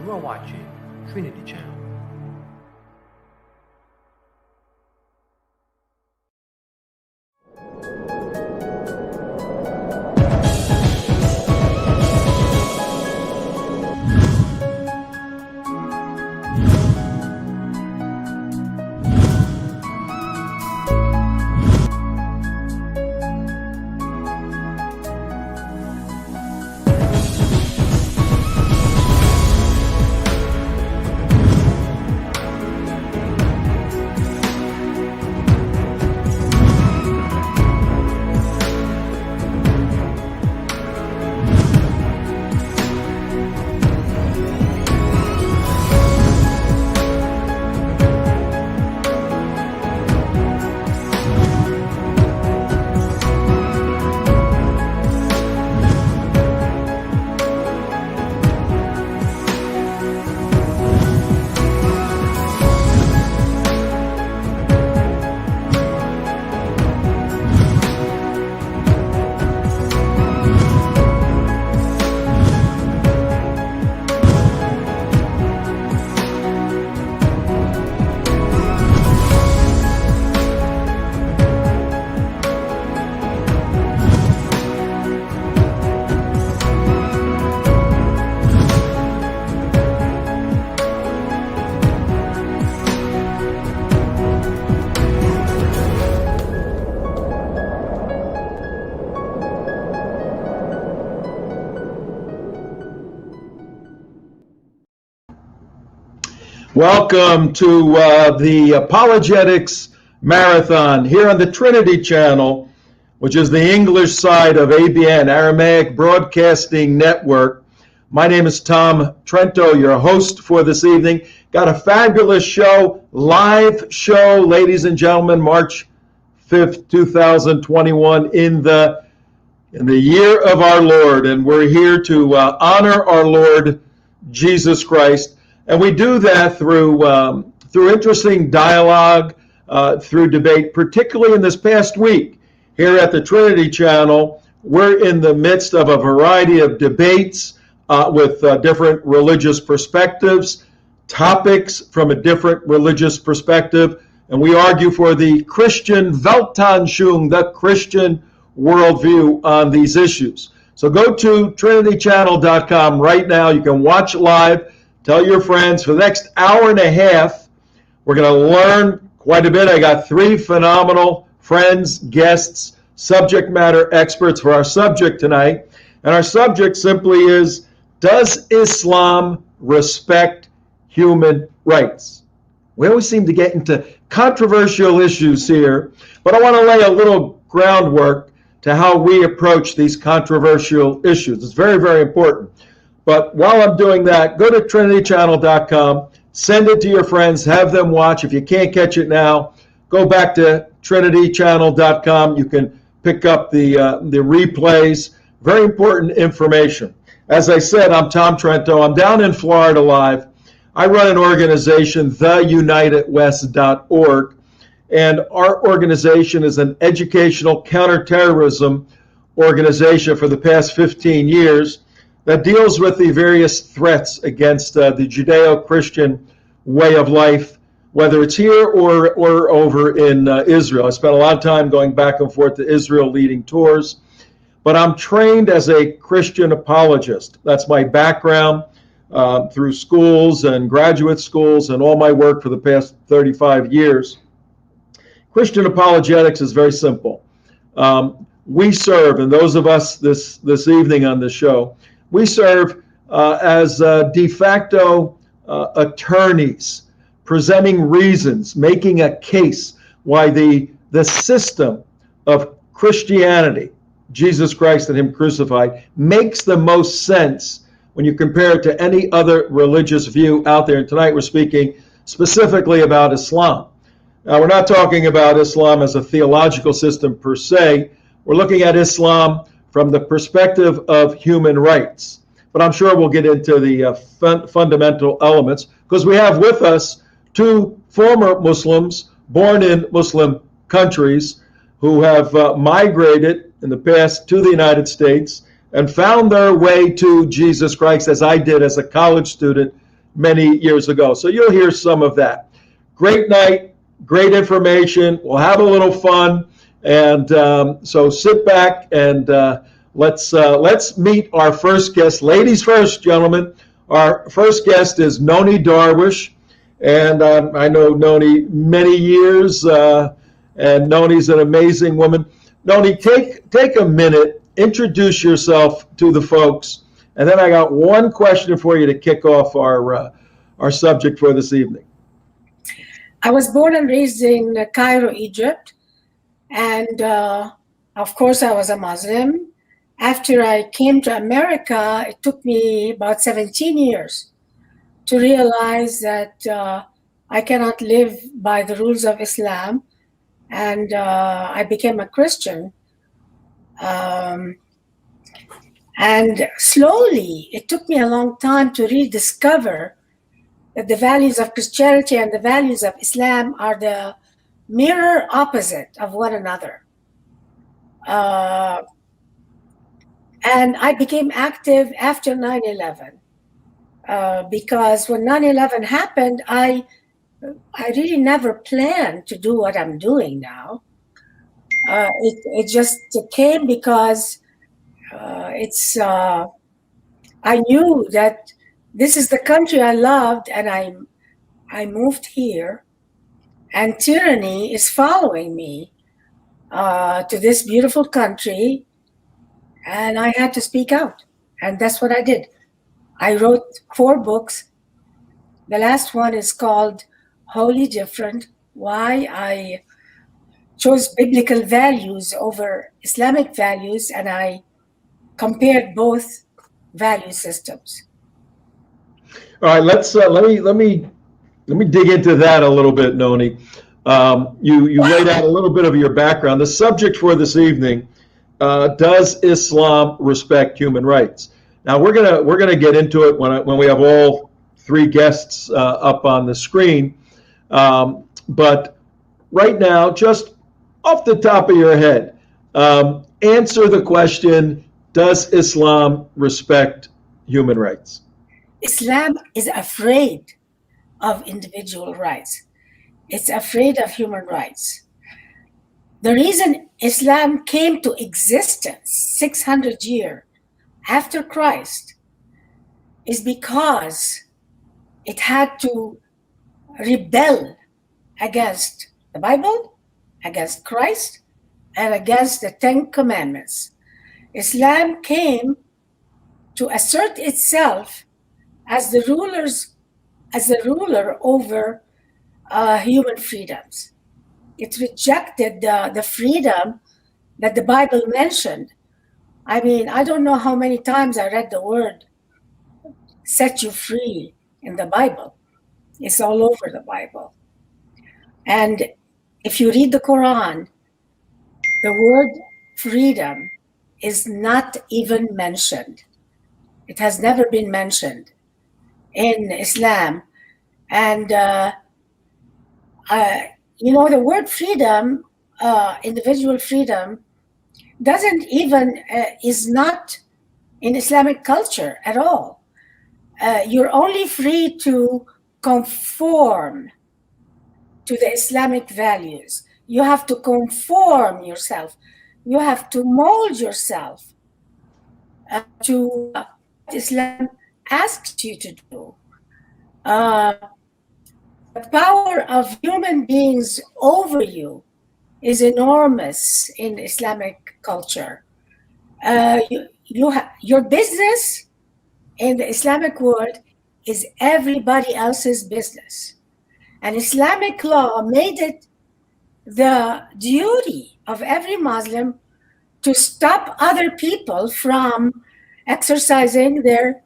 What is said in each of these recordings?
You are watching Trinity Channel. Welcome to the Apologetics Marathon here on the Trinity Channel, which is the English side of ABN, Aramaic Broadcasting Network. My name is Tom Trento, your host for this evening. Got a fabulous show, live show, ladies and gentlemen, March 5th, 2021, in the year of our Lord. And we're here to honor our Lord Jesus Christ. And we do that through interesting dialogue, through debate, particularly in this past week here at the Trinity Channel. We're in the midst of a variety of debates with different religious perspectives, topics from a different religious perspective, and we argue for the Christian Weltanschauung, the Christian worldview on these issues. So go to trinitychannel.com right now. You can watch live. Tell your friends. For the next hour and a half, we're going to learn quite a bit. I got three phenomenal friends, guests, subject matter experts for our subject tonight. And our subject simply is, does Islam respect human rights? We always seem to get into controversial issues here, but I want to lay a little groundwork to how we approach these controversial issues. It's very, very important. But while I'm doing that, go to trinitychannel.com, send it to your friends, have them watch. If you can't catch it now, go back to trinitychannel.com. You can pick up the replays. Very important information. As I said, I'm Tom Trento. I'm down in Florida live. I run an organization, theunitedwest.org, and our organization is an educational counterterrorism organization for the past 15 years. That deals with the various threats against the Judeo-Christian way of life, whether it's here or over in Israel. I spent a lot of time going back and forth to Israel leading tours, but I'm trained as a Christian apologist. That's my background through schools and graduate schools and all my work for the past 35 years. Christian apologetics is very simple. We serve, and those of us this evening on the show, we serve as de facto attorneys, presenting reasons, making a case why the system of Christianity, Jesus Christ and Him crucified, makes the most sense when you compare it to any other religious view out there. And tonight we're speaking specifically about Islam. Now, we're not talking about Islam as a theological system per se. We're looking at Islam from the perspective of human rights. But I'm sure we'll get into the fundamental elements, because we have with us two former Muslims born in Muslim countries who have migrated in the past to the United States and found their way to Jesus Christ, as I did as a college student many years ago. So you'll hear some of that. Great night, great information. We'll have a little fun. And so sit back and let's meet our first guest. Ladies first, gentlemen. Our first guest is Nonie Darwish. And I know Nonie many years, and Nonie's an amazing woman. Nonie, take a minute, introduce yourself to the folks, and then I got one question for you to kick off our subject for this evening. I was born and raised in Cairo, Egypt, and of course I was a Muslim. After I came to America, it took me about 17 years to realize that I cannot live by the rules of Islam, and I became a Christian. And slowly, it took me a long time to rediscover that the values of Christianity and the values of Islam are the mirror opposite of one another. And I became active after 9/11 because when 9/11 happened, I really never planned to do what I'm doing now. It just came because I knew that this is the country I loved, and I moved here, and tyranny is following me to this beautiful country, and I had to speak out, and that's what I did. I wrote 4 books. The last one is called Wholly Different: Why I Chose Biblical Values over Islamic Values, and I compared both value systems. All right, let me dig into that a little bit, Nonie. You laid out a little bit of your background. The subject for this evening: does Islam respect human rights? Now we're gonna get into it when we have all 3 guests up on the screen. But right now, just off the top of your head, answer the question: does Islam respect human rights? Islam is afraid of individual rights. It's afraid of human rights. The reason Islam came to existence 600 years after Christ is because it had to rebel against the Bible, against Christ, and against the 10 Commandments. Islam came to assert itself as the ruler over human freedoms. It rejected the freedom that the Bible mentioned. I mean, I don't know how many times I read the word "set you free" in the Bible. It's all over the Bible. And if you read the Quran, the word freedom is not even mentioned. It has never been mentioned in Islam. And, the word freedom, individual freedom, is not in Islamic culture at all. You're only free to conform to the Islamic values. You have to conform yourself. You have to mold yourself to what Islam asks you to do. The power of human beings over you is enormous in Islamic culture. Your business in the Islamic world is everybody else's business. And Islamic law made it the duty of every Muslim to stop other people from exercising their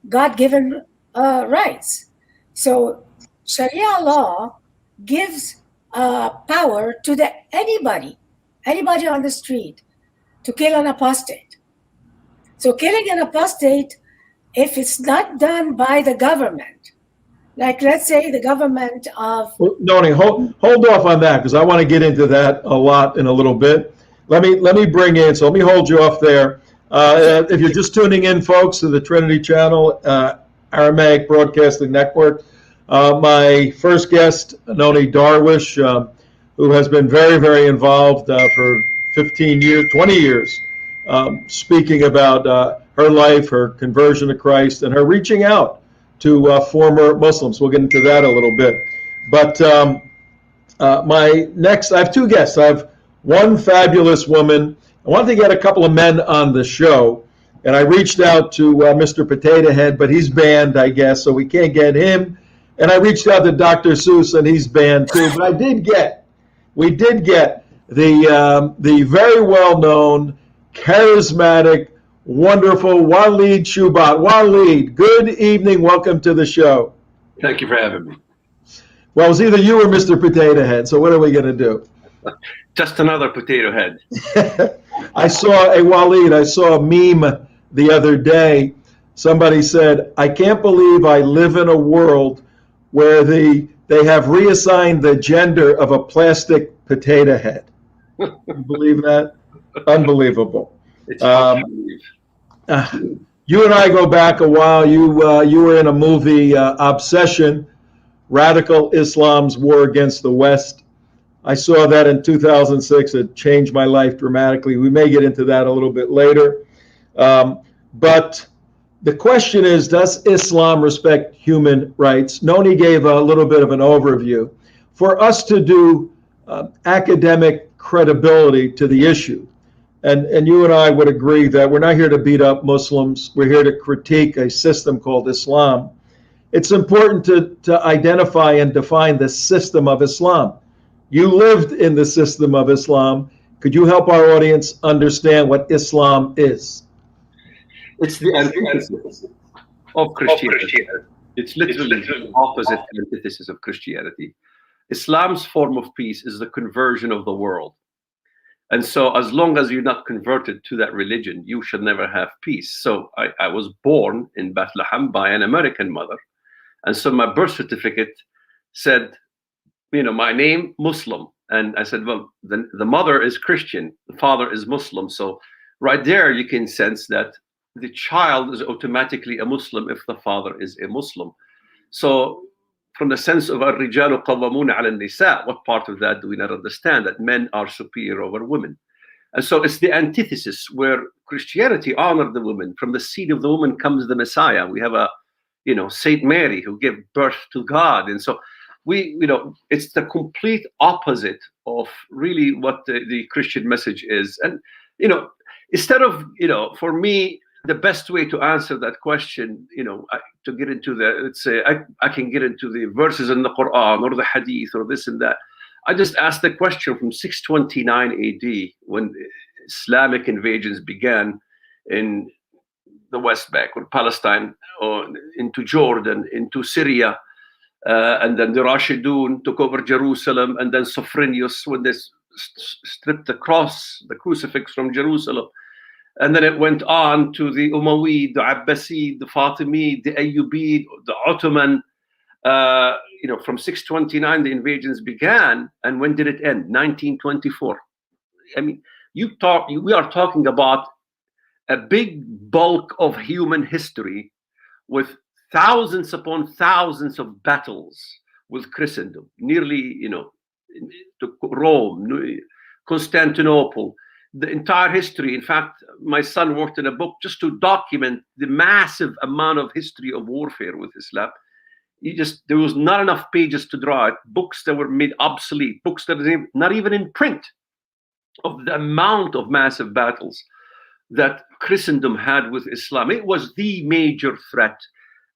God-given rights. So Sharia law gives power to anybody on the street to kill an apostate. So killing an apostate, if it's not done by the government, like let's say the government of... Nonie, hold off on that, because I want to get into that a lot in a little bit. Let me bring in, so let me hold you off there. If you're just tuning in, folks, to the Trinity channel, Aramaic Broadcasting Network. My first guest, Nonie Darwish, who has been very, very involved for 15 years, 20 years, speaking about her life, her conversion to Christ, and her reaching out to former Muslims. We'll get into that a little bit. But I have two guests. I have one fabulous woman. I wanted to get a couple of men on the show, and I reached out to Mr. Potato Head, but he's banned, I guess, so we can't get him. And I reached out to Dr. Seuss, and he's banned too. But we did get the very well-known, charismatic, wonderful Walid Shoebat. Walid, good evening. Welcome to the show. Thank you for having me. Well, it's either you or Mr. Potato Head, so what are we going to do? Just another potato head. I saw a meme the other day. Somebody said, I can't believe I live in a world where they have reassigned the gender of a plastic potato head. You believe that? Unbelievable. It's hard to believe. You and I go back a while. You were in a movie, Obsession, Radical Islam's War Against the West. I saw that in 2006. It changed my life dramatically. We may get into that a little bit later. But the question is, does Islam respect human rights? Nonie gave a little bit of an overview. For us to do academic credibility to the issue, and you and I would agree that we're not here to beat up Muslims. We're here to critique a system called Islam. It's important to identify and define the system of Islam. You lived in the system of Islam. Could you help our audience understand what Islam is? It's the antithesis of Christianity. It's literally the opposite antithesis of Christianity. Islam's form of peace is the conversion of the world. And so as long as you're not converted to that religion, you should never have peace. So I was born in Bethlehem by an American mother. And so my birth certificate said, my name, Muslim. And I said, well, the mother is Christian, the father is Muslim. So right there, you can sense that the child is automatically a Muslim if the father is a Muslim. So from the sense of الرجال قوامون على النساء, what part of that do we not understand? That men are superior over women. And so it's the antithesis where Christianity honored the woman. From the seed of the woman comes the Messiah. We have Saint Mary who gave birth to God. And so it's the complete opposite of really what the Christian message is. And, instead of, for me, the best way to answer that question, to get into let's say, I can get into the verses in the Quran or the Hadith or this and that. I just asked the question from 629 AD when Islamic invasions began in the West Bank or Palestine or into Jordan, into Syria. And then the Rashidun took over Jerusalem, and then Sophronius when they stripped the crucifix from Jerusalem. And then it went on to the Umayyad, the Abbasid, the Fatimid, the Ayyubid, the Ottoman. From 629, the invasions began. And when did it end? 1924. I mean, we are talking about a big bulk of human history with thousands upon thousands of battles with Christendom, nearly, to Rome, Constantinople, the entire history. In fact, my son worked in a book just to document the massive amount of history of warfare with Islam. There was not enough pages to draw it, books that were made obsolete, books that were not even in print, of the amount of massive battles that Christendom had with Islam. It was the major threat.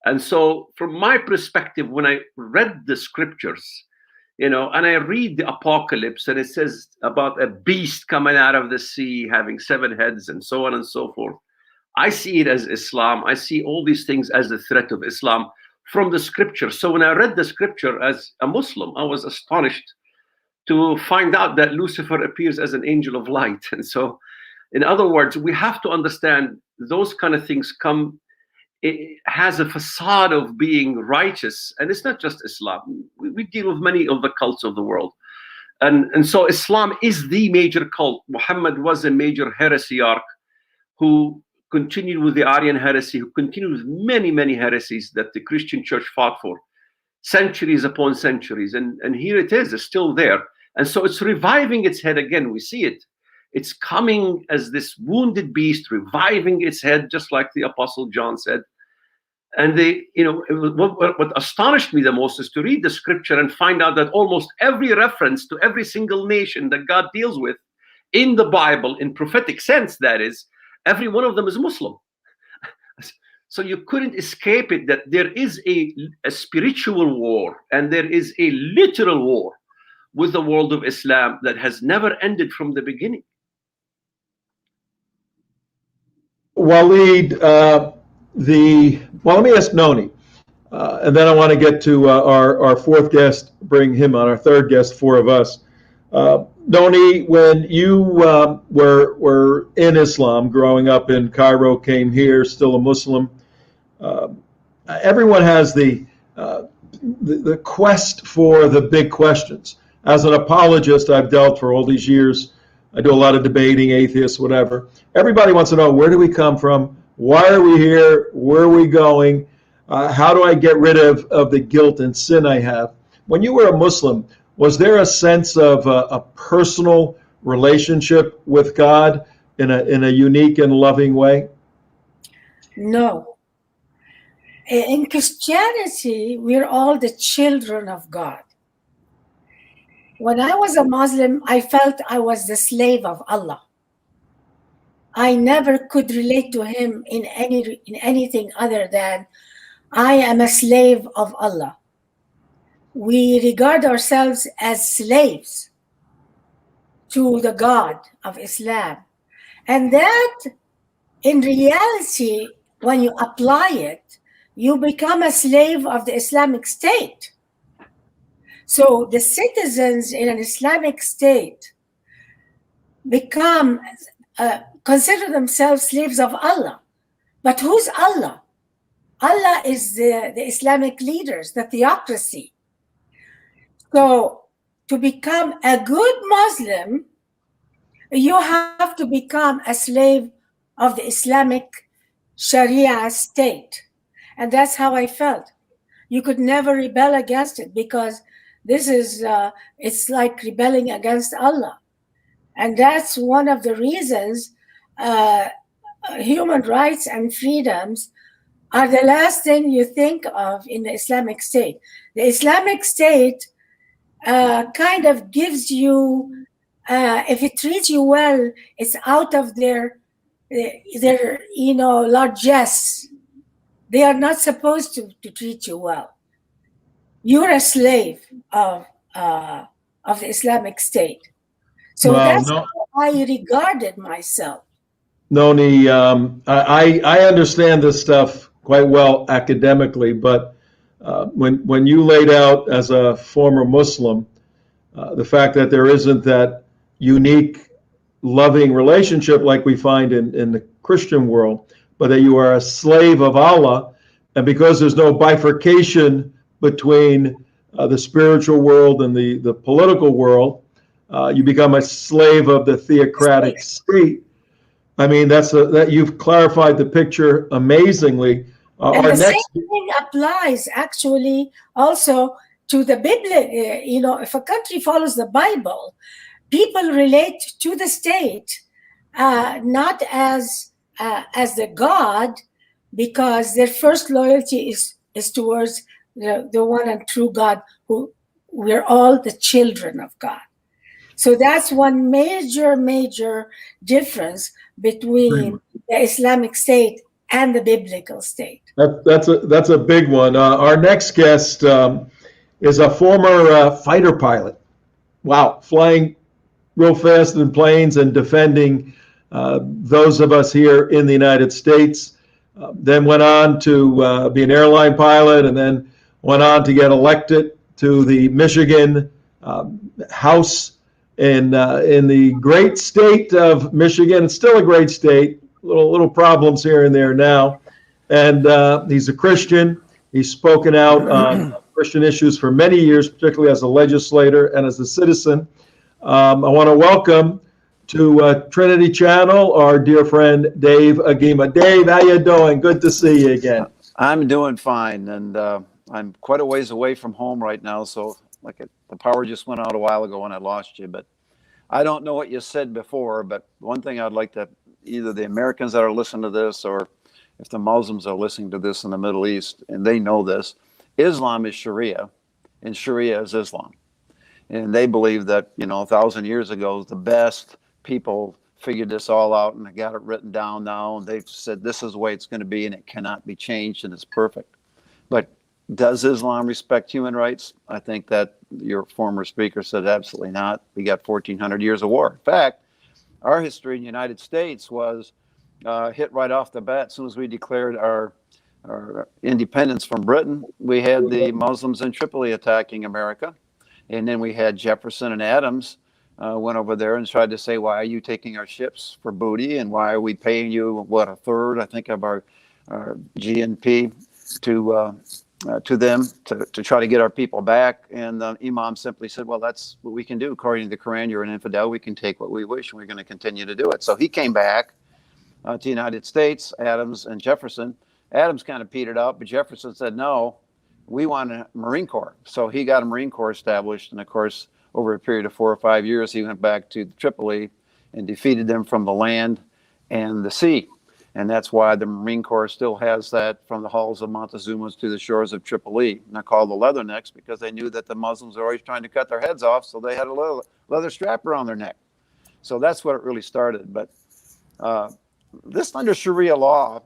And so from my perspective, when I read the scriptures, and I read the apocalypse, and it says about a beast coming out of the sea, having 7 heads and so on and so forth, I see it as Islam. I see all these things as the threat of Islam from the scripture. So when I read the scripture as a Muslim, I was astonished to find out that Lucifer appears as an angel of light. And so, in other words, we have to understand those kind of things it has a facade of being righteous, and it's not just Islam. We deal with many of the cults of the world, and so Islam is the major cult. Muhammad was a major heresiarch who continued with the Arian heresy, who continued with many, many heresies that the Christian church fought for centuries upon centuries. And here it is, it's still there. And so it's reviving its head again. We see it. It's coming as this wounded beast, reviving its head, just like the Apostle John said. And what astonished me the most is to read the scripture and find out that almost every reference to every single nation that God deals with in the Bible, in prophetic sense, that is, every one of them is Muslim. So you couldn't escape it, that there is a spiritual war and there is a literal war with the world of Islam that has never ended from the beginning. Walid, let me ask Nonie, and then I want to get to our fourth guest, bring him on, our third guest, four of us. Nonie, when you were in Islam, growing up in Cairo, came here, still a Muslim, everyone has the quest for the big questions. As an apologist, I've dealt for all these years. I do a lot of debating, atheists, whatever. Everybody wants to know, where do we come from? Why are we here? Where are we going? How do I get rid of the guilt and sin I have? When you were a Muslim, was there a sense of a personal relationship with God in a unique and loving way? No. In Christianity, we're all the children of God. When I was a Muslim, I felt I was the slave of Allah. I never could relate to him in anything other than I am a slave of Allah. We regard ourselves as slaves to the God of Islam. And that, in reality, when you apply it, you become a slave of the Islamic State. So the citizens in an Islamic state consider themselves slaves of Allah. But who's Allah? Allah is the Islamic leaders, the theocracy. So to become a good Muslim, you have to become a slave of the Islamic Sharia state. And that's how I felt. You could never rebel against it, because this is, it's like rebelling against Allah. And that's one of the reasons human rights and freedoms are the last thing you think of in the Islamic State. The Islamic State kind of gives you, if it treats you well, it's out of their largesse. They are not supposed to treat you well. You're a slave of the Islamic State. So that's how I regarded myself. Nonie, I understand this stuff quite well academically, but when you laid out as a former Muslim, the fact that there isn't that unique, loving relationship like we find in the Christian world, but that you are a slave of Allah, and because there's no bifurcation between the spiritual world and the political world, you become a slave of the theocratic state. I mean, that you've clarified the picture amazingly. And the same thing applies actually also to the Bible. If a country follows the Bible, people relate to the state not as the God, because their first loyalty is towards the one and true God, who we're all the children of God. So that's one major difference between the Islamic State and the biblical state. That's a big one. Our next guest is a former fighter pilot. Wow, flying real fast in planes and defending those of us here in the United States. Then went on to be an airline pilot, and then went on to get elected to the Michigan House in the great state of Michigan. It's still a great state. Little problems here and there now. And he's a Christian. He's spoken out on Christian issues for many years, particularly as a legislator and as a citizen. I want to welcome to Trinity Channel, our dear friend Dave Agema. Dave, how you doing? Good to see you again. I'm doing fine, and I'm quite a ways away from home right now, so the power just went out a while ago when I lost you, but I don't know what you said before, but one thing I'd like to, either the Americans that are listening to this, or if the Muslims are listening to this in the Middle East, and they know this, Islam is Sharia, and Sharia is Islam. And they believe that, 1,000 years ago, the best people figured this all out, and they got it written down now, and they've said this is the way it's going to be, and it cannot be changed, and it's perfect. But does Islam respect human rights? I think that your former speaker said absolutely not. We got 1,400 years of war. In fact, our history in the United States was hit right off the bat. As soon as we declared our independence from Britain, we had the Muslims in Tripoli attacking America. And then we had Jefferson and Adams went over there and tried to say, why are you taking our ships for booty? And why are we paying you, a third, I think, of our GNP to them to try to get our people back? And the Imam simply said, well, that's what we can do. According to the Quran, you're an infidel. We can take what we wish, and we're going to continue to do it. So he came back to the United States, Adams and Jefferson. Adams kind of petered out, but Jefferson said, no, we want a Marine Corps. So he got a Marine Corps established. And of course, over a period of 4 or 5 years, he went back to Tripoli and defeated them from the land and the sea. And that's why the Marine Corps still has that from the halls of Montezuma's to the shores of Tripoli. And they're called the Leathernecks because they knew that the Muslims were always trying to cut their heads off. So they had a leather strap around their neck. So that's what it really started. But this under Sharia law,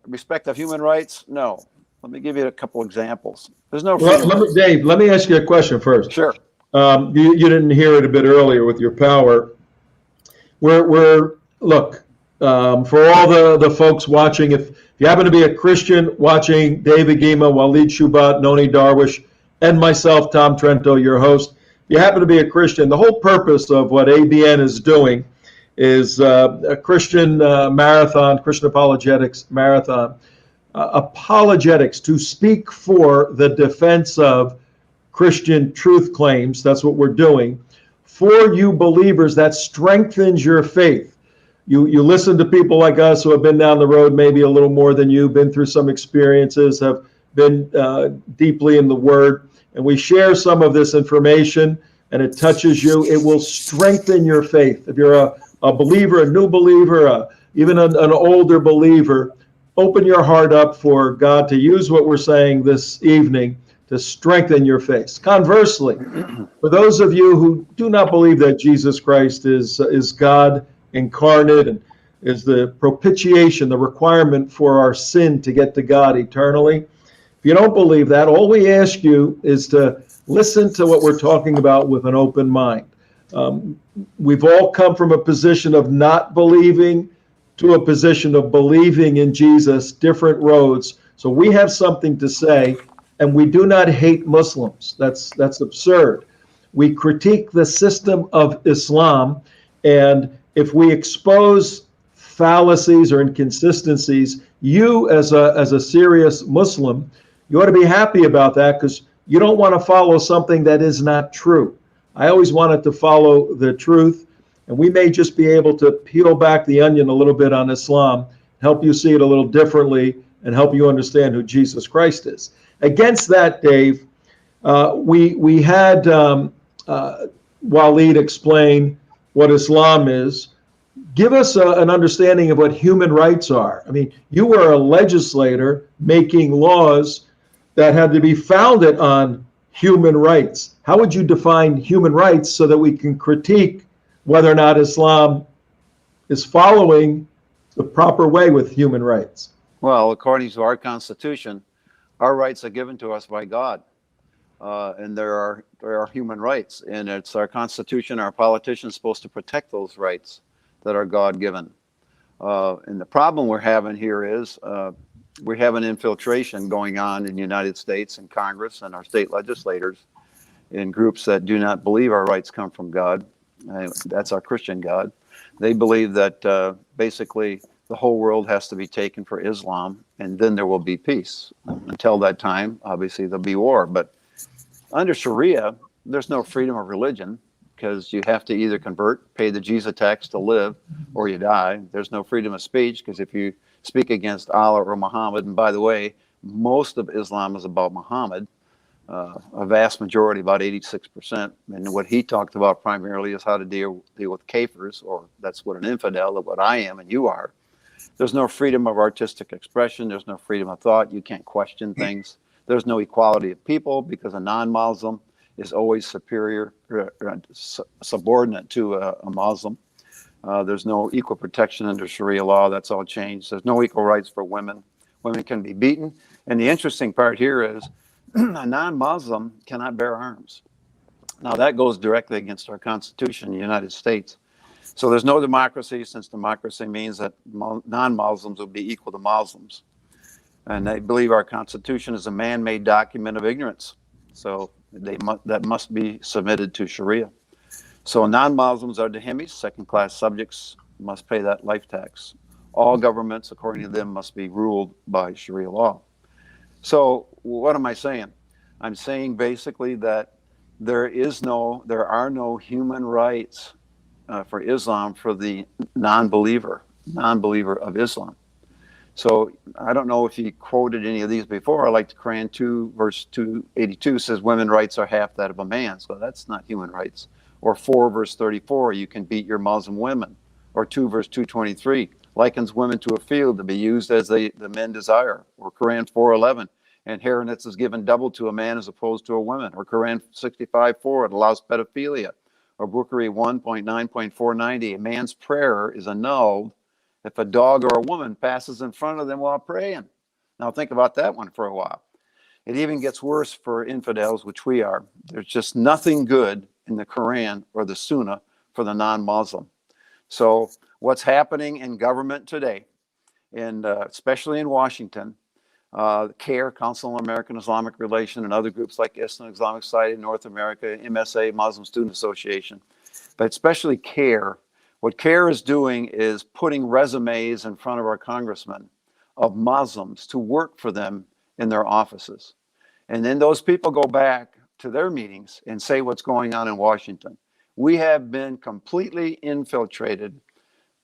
respect of human rights, no. Let me give you a couple examples. There's no freedom. Dave, let me ask you a question first. Sure. You didn't hear it a bit earlier with your power. Look, for all the folks watching, if you happen to be a Christian watching Dave Agema, Walid Shoebat, Nonie, Darwish, and myself, Tom Trento, your host, if you happen to be a Christian, the whole purpose of what ABN is doing is a Christian marathon, Christian apologetics marathon. Apologetics, to speak for the defense of Christian truth claims. That's what we're doing. For you believers, that strengthens your faith. You listen to people like us who have been down the road maybe a little more than you, been through some experiences, have been deeply in the Word, and we share some of this information, and it touches you. It will strengthen your faith. If you're a believer, a new believer, even an older believer, open your heart up for God to use what we're saying this evening to strengthen your faith. Conversely, for those of you who do not believe that Jesus Christ is God incarnate and is the propitiation, the requirement for our sin to get to God eternally, if you don't believe that, all we ask you is to listen to what we're talking about with an open mind. We've all come from a position of not believing to a position of believing in Jesus, different roads. So we have something to say, and we do not hate Muslims. That's absurd. We critique the system of Islam, and if we expose fallacies or inconsistencies, you as a serious Muslim, you ought to be happy about that, because you don't want to follow something that is not true. I always wanted to follow the truth. And we may just be able to peel back the onion a little bit on Islam, help you see it a little differently, and help you understand who Jesus Christ is. Against that, Dave, we had Walid explain what Islam is. Give us an understanding of what human rights are. I mean, you were a legislator making laws that had to be founded on human rights. How would you define human rights so that we can critique whether or not Islam is following the proper way with human rights? Well, according to our Constitution, our rights are given to us by God, and there are human rights, and it's our Constitution, our politicians supposed to protect those rights that are God-given. And the problem we're having here is we have an infiltration going on in the United States and Congress and our state legislators in groups that do not believe our rights come from God. That's our Christian God. They believe that basically the whole world has to be taken for Islam, and then there will be peace. Until that time, obviously, there'll be war. But under Sharia, there's no freedom of religion. because you have to either convert, pay the Jesus tax to live, or you die. There's no freedom of speech, because if you speak against Allah or Muhammad, and by the way, most of Islam is about Muhammad, a vast majority, about 86%. And what he talked about primarily is how to deal with kafirs, or that's what an infidel, of what I am and you are. There's no freedom of artistic expression. There's no freedom of thought. You can't question things. There's no equality of people, because a non-Muslim is always superior, subordinate to a Muslim. There's no equal protection under Sharia law. That's all changed. There's no equal rights for women. Women can be beaten. And the interesting part here is a non-Muslim cannot bear arms. Now, that goes directly against our Constitution in the United States. So there's no democracy, since democracy means that non-Muslims will be equal to Muslims. And they believe our Constitution is a man-made document of ignorance. So that must be submitted to Sharia. So non-Muslims are dhimmis, second-class subjects, must pay that life tax. All governments, according to them, must be ruled by Sharia law. So what am I saying? I'm saying basically that there are no human rights for Islam for the non-believer of Islam. So I don't know if you quoted any of these before. Like the Quran 2, verse 282 says women's rights are half that of a man. So that's not human rights. Or 4, verse 34, you can beat your Muslim women. Or 2, verse 223, likens women to a field to be used as the men desire. Or Quran 4:11, inheritance is given double to a man as opposed to a woman. Or Quran 65:4, it allows pedophilia. Or Bukhari 1.9.490, a man's prayer is annulled if a dog or a woman passes in front of them while praying. Now think about that one for a while. It even gets worse for infidels, which we are. There's just nothing good in the Quran or the Sunnah for the non-Muslim. So what's happening in government today, and especially in Washington, CARE, Council on American Islamic Relations, and other groups like Islam Islamic Society in North America, MSA, Muslim Student Association, but especially CARE. What CARE is doing is putting resumes in front of our congressmen of Muslims to work for them in their offices. And then those people go back to their meetings and say what's going on in Washington. We have been completely infiltrated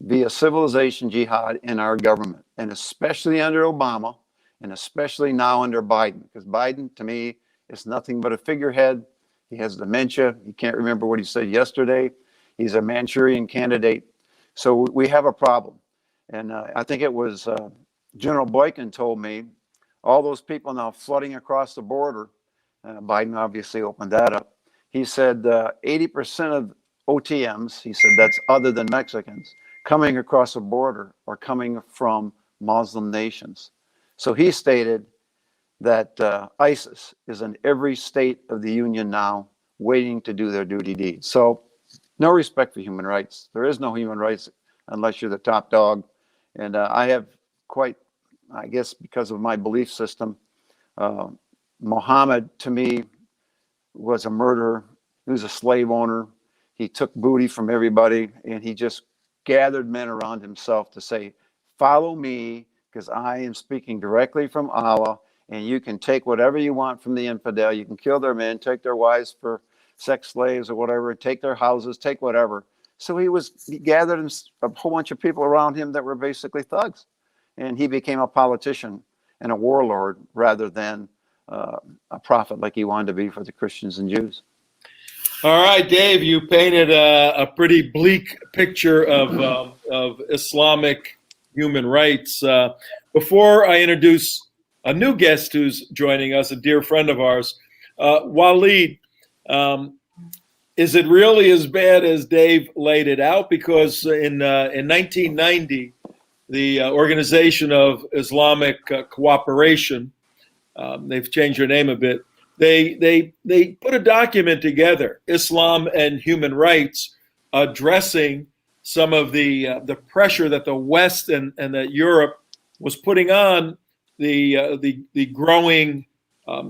via civilization jihad in our government, and especially under Obama, and especially now under Biden, because Biden, to me, is nothing but a figurehead. He has dementia. He can't remember what he said yesterday. He's a Manchurian candidate. So we have a problem. And I think it was General Boykin told me, all those people now flooding across the border, Biden obviously opened that up. He said 80% of OTMs, he said that's other than Mexicans, coming across the border are coming from Muslim nations. So he stated that ISIS is in every state of the union now, waiting to do their duty deeds. So no respect for human rights. There is no human rights unless you're the top dog. And I have quite, I guess because of my belief system, Muhammad to me was a murderer. He was a slave owner. He took booty from everybody, and he just gathered men around himself to say, follow me, because I am speaking directly from Allah, and you can take whatever you want from the infidel. You can kill their men, take their wives for sex slaves or whatever, take their houses, take whatever. So he gathered a whole bunch of people around him that were basically thugs. And he became a politician and a warlord rather than a prophet like he wanted to be for the Christians and Jews. All right, Dave, you painted a pretty bleak picture of Islamic human rights. Before I introduce a new guest who's joining us, a dear friend of ours, Walid, is it really as bad as Dave laid it out? Because in 1990, the Organization of Islamic Cooperation, they've changed their name a bit, they put a document together, Islam and Human Rights, addressing some of the pressure that the West and that Europe was putting on the growing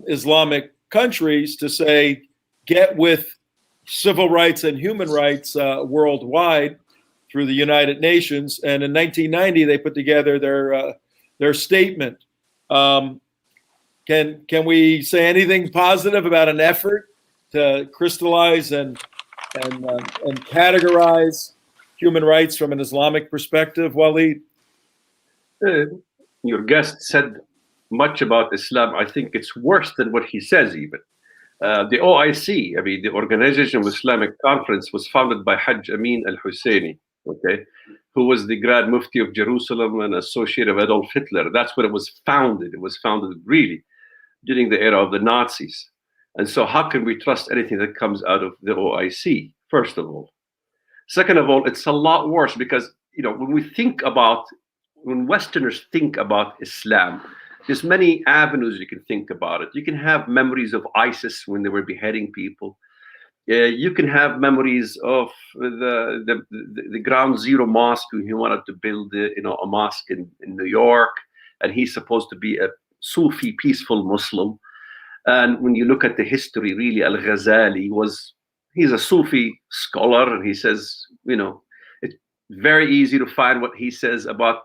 Islamic countries to say, get with civil rights and human rights worldwide through the United Nations. And in 1990, they put together their statement. Can we say anything positive about an effort to crystallize and and categorize human rights from an Islamic perspective, Walid? Your guest said much about Islam. I think it's worse than what he says even. The OIC, I mean, the Organization of Islamic Conference, was founded by Hajj Amin al-Husseini, okay, who was the Grand Mufti of Jerusalem and associate of Adolf Hitler. That's when it was founded. It was founded really during the era of the Nazis. And so how can we trust anything that comes out of the OIC, first of all? Second of all, it's a lot worse because, you know, when Westerners think about Islam, there's many avenues you can think about it. You can have memories of ISIS when they were beheading people. You can have memories of the Ground Zero Mosque, who he wanted to build, a mosque in New York, and he's supposed to be a Sufi, peaceful Muslim. And when you look at the history, really, Al-Ghazali he's a Sufi scholar, and he says, it's very easy to find what he says about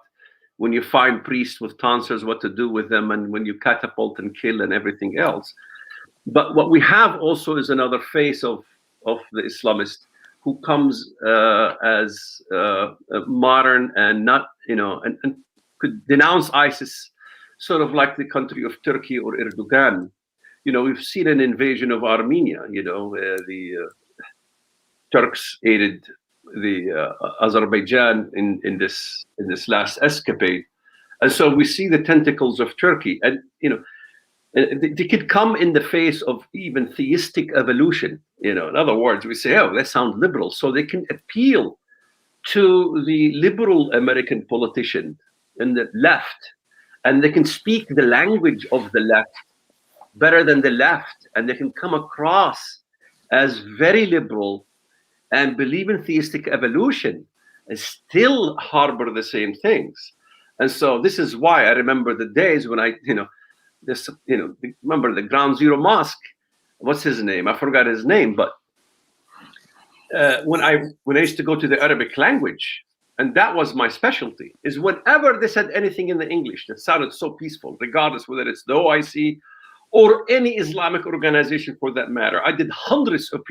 when you find priests with tonsils, what to do with them, and when you catapult and kill and everything else. But what we have also is another face of the Islamist who comes as modern and not, and could denounce ISIS, sort of like the country of Turkey or Erdogan. We've seen an invasion of Armenia. The Turks aided the Azerbaijan in this last escapade, and so we see the tentacles of Turkey, and they could come in the face of even theistic evolution. In other words, we say, oh, they sound liberal, so they can appeal to the liberal American politician in the left, and they can speak the language of the left better than the left, and they can come across as very liberal and believe in theistic evolution and still harbor the same things. And so this is why I remember the days when remember the Ground Zero Mosque. What's his name? I forgot his name, but when I used to go to the Arabic language, and that was my specialty, is whenever they said anything in the English that sounded so peaceful, regardless whether it's the OIC or any Islamic organization for that matter. I did hundreds of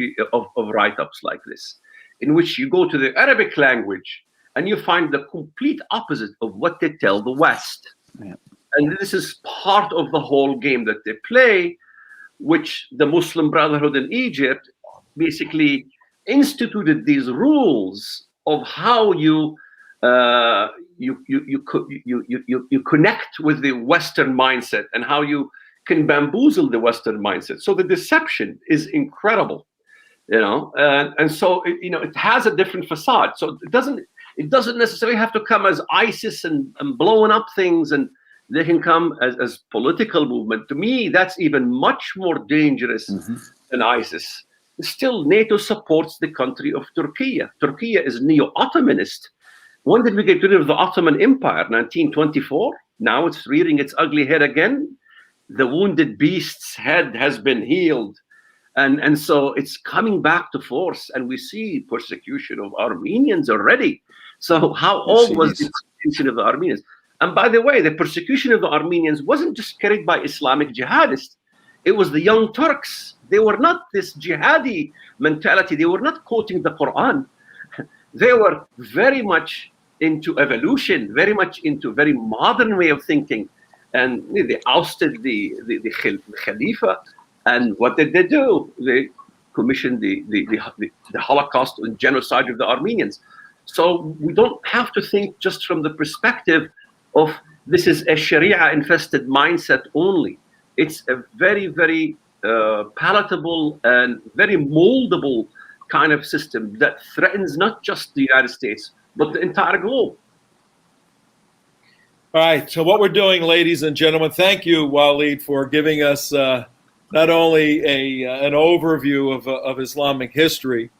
write-ups like this, in which you go to the Arabic language and you find the complete opposite of what they tell the West. Yeah. And this is part of the whole game that they play, which the Muslim Brotherhood in Egypt basically instituted these rules of how you connect with the Western mindset and how you can bamboozle the Western mindset. So the deception is incredible, and so it has a different facade. So it doesn't necessarily have to come as ISIS and blowing up things, and they can come as political movement. To me, that's even much more dangerous than ISIS. Still, NATO supports the country of Turkey. Turkey is neo-Ottomanist. When did we get rid of the Ottoman Empire? 1924. Now it's rearing its ugly head again. The wounded beast's head has been healed. And so it's coming back to force. And we see persecution of Armenians already. So how old was the persecution of the Armenians? And by the way, the persecution of the Armenians wasn't just carried by Islamic jihadists. It was the young Turks. They were not this jihadi mentality. They were not quoting the Quran. They were very much into evolution, very much into very modern way of thinking. And they ousted the Khalifa. And what did they do? They commissioned the Holocaust and genocide of the Armenians. So we don't have to think just from the perspective of this is a Sharia-infested mindset only. It's a very, very palatable and very moldable kind of system that threatens not just the United States, but the entire globe. All right, so what we're doing, ladies and gentlemen, thank you, Walid, for giving us not only an overview of Islamic history,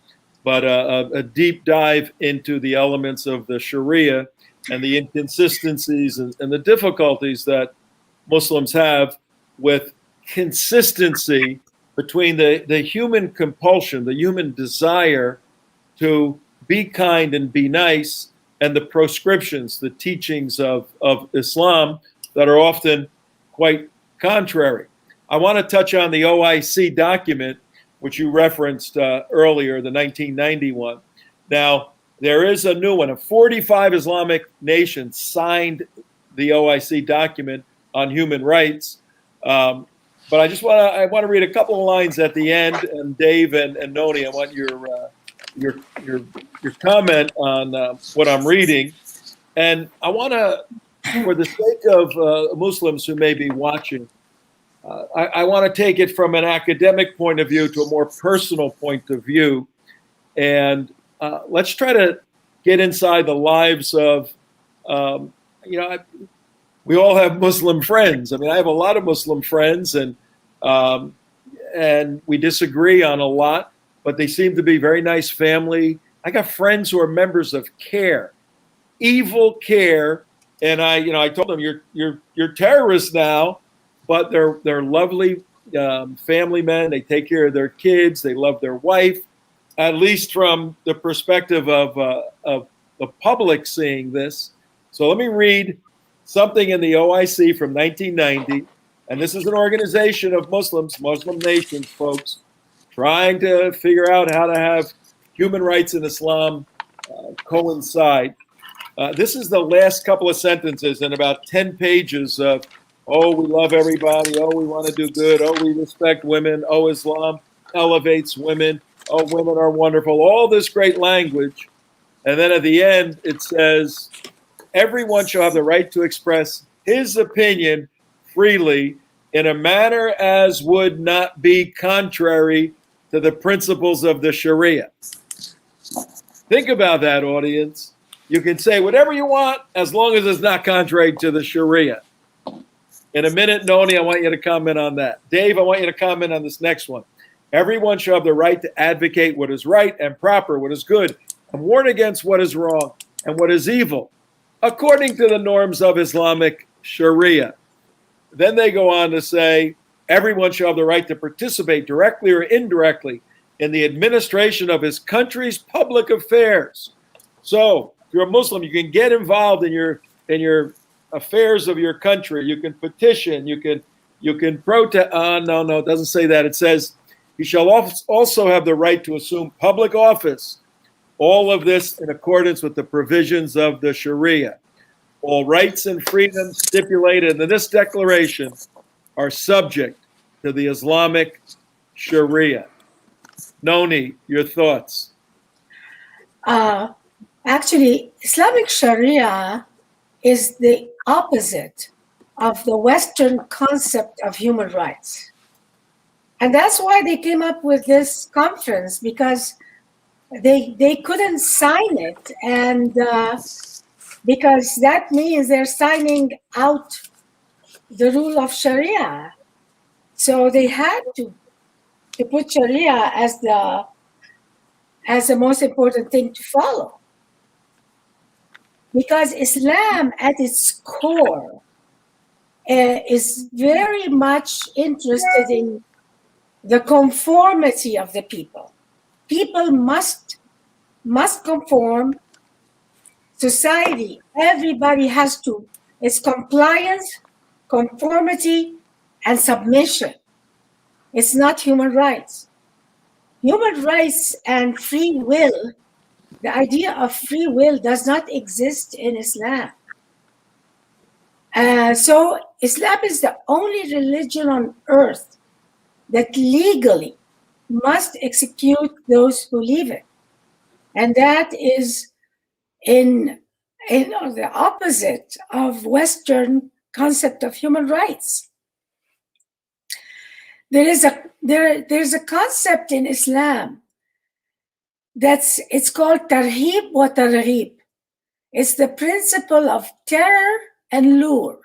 but a deep dive into the elements of the Sharia and the inconsistencies and the difficulties that Muslims have with consistency between the human compulsion, the human desire to be kind and be nice, and the proscriptions, the teachings of Islam that are often quite contrary. I want to touch on the OIC document which you referenced earlier, the 1991. Now, there is a new one. 45 Islamic nations signed the OIC document on human rights. But I want to read a couple of lines at the end. And Dave and Nonie, I want your comment on what I'm reading. And I want to, for the sake of Muslims who may be watching, I want to take it from an academic point of view to a more personal point of view. And let's try to get inside the lives of, we all have Muslim friends. I mean, I have a lot of Muslim friends, and we disagree on a lot, but they seem to be very nice family. I got friends who are members of CARE, evil CARE, and I told them you're terrorists now, but they're lovely family men. They take care of their kids. They love their wife, at least from the perspective of the public seeing this. So let me read something in the OIC from 1990. And this is an organization of Muslims, Muslim nations, folks, trying to figure out how to have human rights and Islam coincide. This is the last couple of sentences in about 10 pages of, oh, we love everybody. Oh, we want to do good. Oh, we respect women. Oh, Islam elevates women. Oh, women are wonderful. All this great language. And then at the end, it says, everyone shall have the right to express his opinion freely in a manner as would not be contrary to the principles of the Sharia. Think about that, audience. You can say whatever you want as long as it's not contrary to the Sharia. In a minute, Nonie, I want you to comment on that. Dave, I want you to comment on this next one. Everyone shall have the right to advocate what is right and proper, what is good, and warn against what is wrong and what is evil, according to the norms of Islamic Sharia. Then they go on to say, everyone shall have the right to participate directly or indirectly in the administration of his country's public affairs. So, if you're a Muslim, you can get involved in your affairs of your country. You can petition. You can protest. No, it doesn't say that. It says he shall also have the right to assume public office. All of this in accordance with the provisions of the Sharia. All rights and freedoms stipulated in this declaration are subject to the Islamic Sharia. Nonie, your thoughts? Actually, Islamic Sharia is the opposite of the Western concept of human rights. And that's why they came up with this conference, because they couldn't sign it, and because that means they're signing out the rule of Sharia. So they had to put Sharia as the most important thing to follow. Because Islam at its core is very much interested in the conformity of the people. People must conform. Society, everybody has to. It's compliance, conformity, and submission. It's not human rights. Human rights and free will, the idea of free will does not exist in Islam. So Islam is the only religion on earth that legally must execute those who leave it. And that is in the opposite of Western concept of human rights. There's a concept in Islam it's called tarhib wa targhib. It's the principle of terror and lure.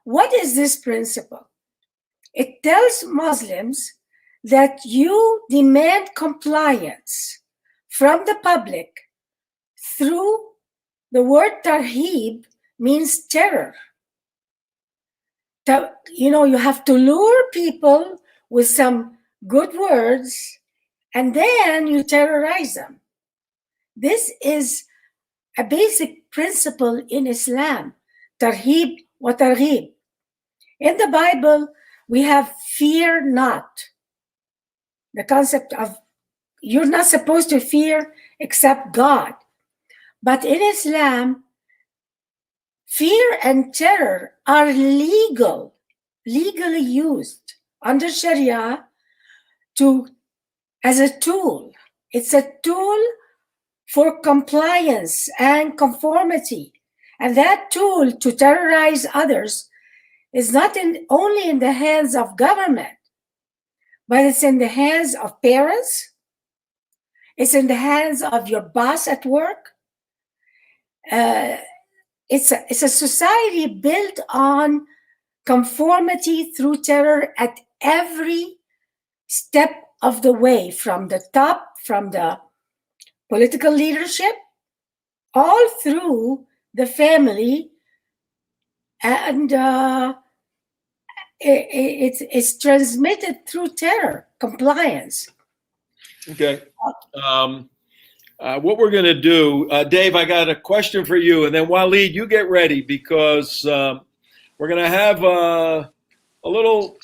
What is this principle? It tells Muslims that you demand compliance from the public through the word tarhib means terror. You have to lure people with some good words, and then you terrorize them. This is a basic principle in Islam, tarhib wa targhib. In the Bible, we have fear not. the concept of you're not supposed to fear except God. But in Islam, fear and terror are legally used under Sharia as a tool. It's a tool for compliance and conformity. And that tool to terrorize others is not only in the hands of government, but it's in the hands of parents. It's in the hands of your boss at work. It's a society built on conformity through terror at every step of the way, from the top, from the political leadership, all through the family, and it's transmitted through terror, compliance. Okay. What we're going to do, Dave, I got a question for you, and then Walid, you get ready, because we're going to have a little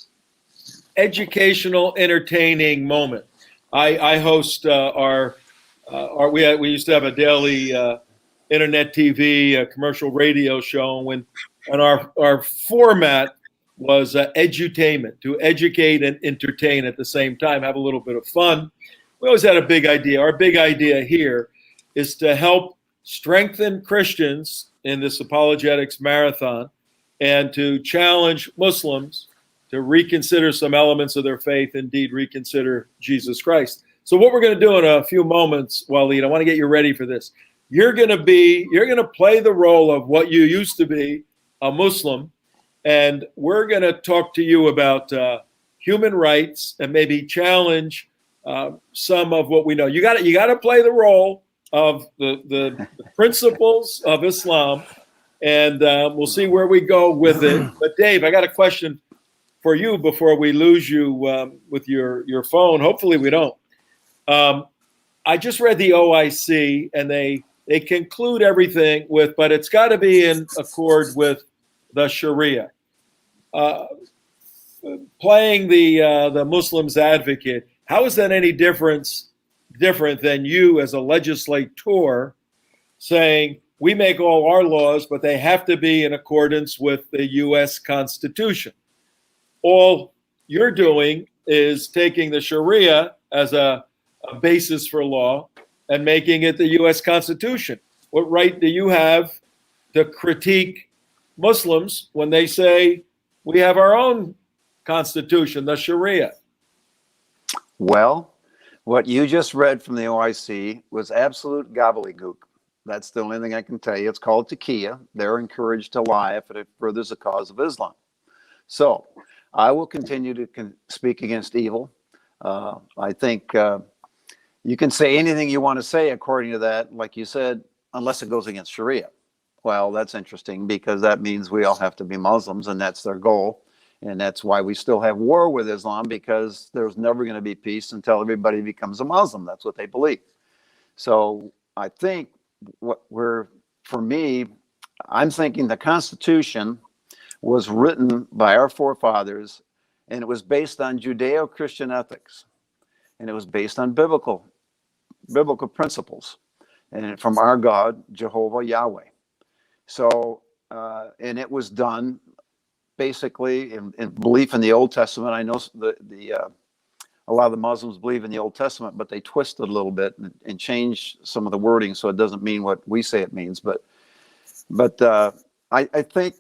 educational, entertaining moment. I host we used to have a daily internet TV commercial radio show, and our format was edutainment, to educate and entertain at the same time, have a little bit of fun. We always had a big idea. Our big idea here is to help strengthen Christians in this apologetics marathon and to challenge Muslims to reconsider some elements of their faith, indeed reconsider Jesus Christ. So what we're going to do in a few moments, Walid, I want to get you ready for this. You're going to play the role of what you used to be, a Muslim, and we're going to talk to you about human rights and maybe challenge some of what we know. You got to play the role of the principles of Islam, and we'll see where we go with it. But Dave, I got a question for you before we lose you with your phone. Hopefully we don't. I just read the OIC, and they conclude everything with, but it's got to be in accord with the Sharia. Playing the Muslim's advocate, how is that any different than you as a legislator saying we make all our laws, but they have to be in accordance with the U.S. Constitution? All you're doing is taking the Sharia as a basis for law and making it the U.S. Constitution. What right do you have to critique Muslims when they say we have our own constitution, the Sharia? Well, what you just read from the OIC was absolute gobbledygook. That's the only thing I can tell you. It's called taqiyya. They're encouraged to lie if it furthers the cause of Islam. So I will continue to speak against evil. I think you can say anything you want to say according to that, like you said, unless it goes against Sharia. Well, that's interesting, because that means we all have to be Muslims, and that's their goal. And that's why we still have war with Islam, because there's never going to be peace until everybody becomes a Muslim. That's what they believe. So I think for me, I'm thinking the Constitution was written by our forefathers, and it was based on Judeo-Christian ethics, and it was based on biblical principles, and from our God, Jehovah Yahweh. So, and it was done basically in belief in the Old Testament. I know a lot of the Muslims believe in the Old Testament, but they twist it a little bit and change some of the wording so it doesn't mean what we say it means. But I think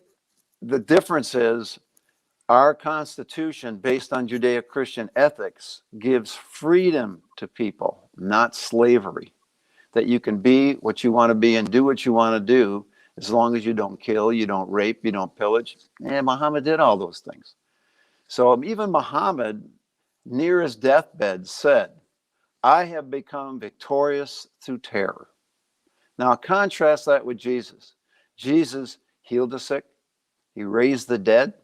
the difference is our Constitution, based on Judeo-Christian ethics, gives freedom to people, not slavery. That you can be what you want to be and do what you want to do, as long as you don't kill, you don't rape, you don't pillage. And Muhammad did all those things. So even Muhammad, near his deathbed, said, I have become victorious through terror. Now contrast that with Jesus. Jesus healed the sick. He raised the dead.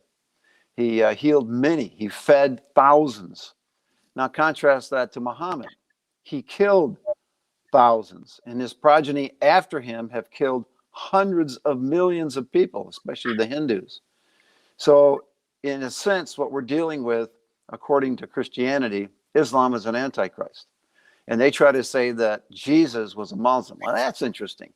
He healed many. He fed thousands. Now contrast that to Muhammad. He killed thousands, and his progeny after him have killed hundreds of millions of people, especially the Hindus. So in a sense, what we're dealing with, according to Christianity, Islam is an antichrist. And they try to say that Jesus was a Muslim. Well, that's interesting.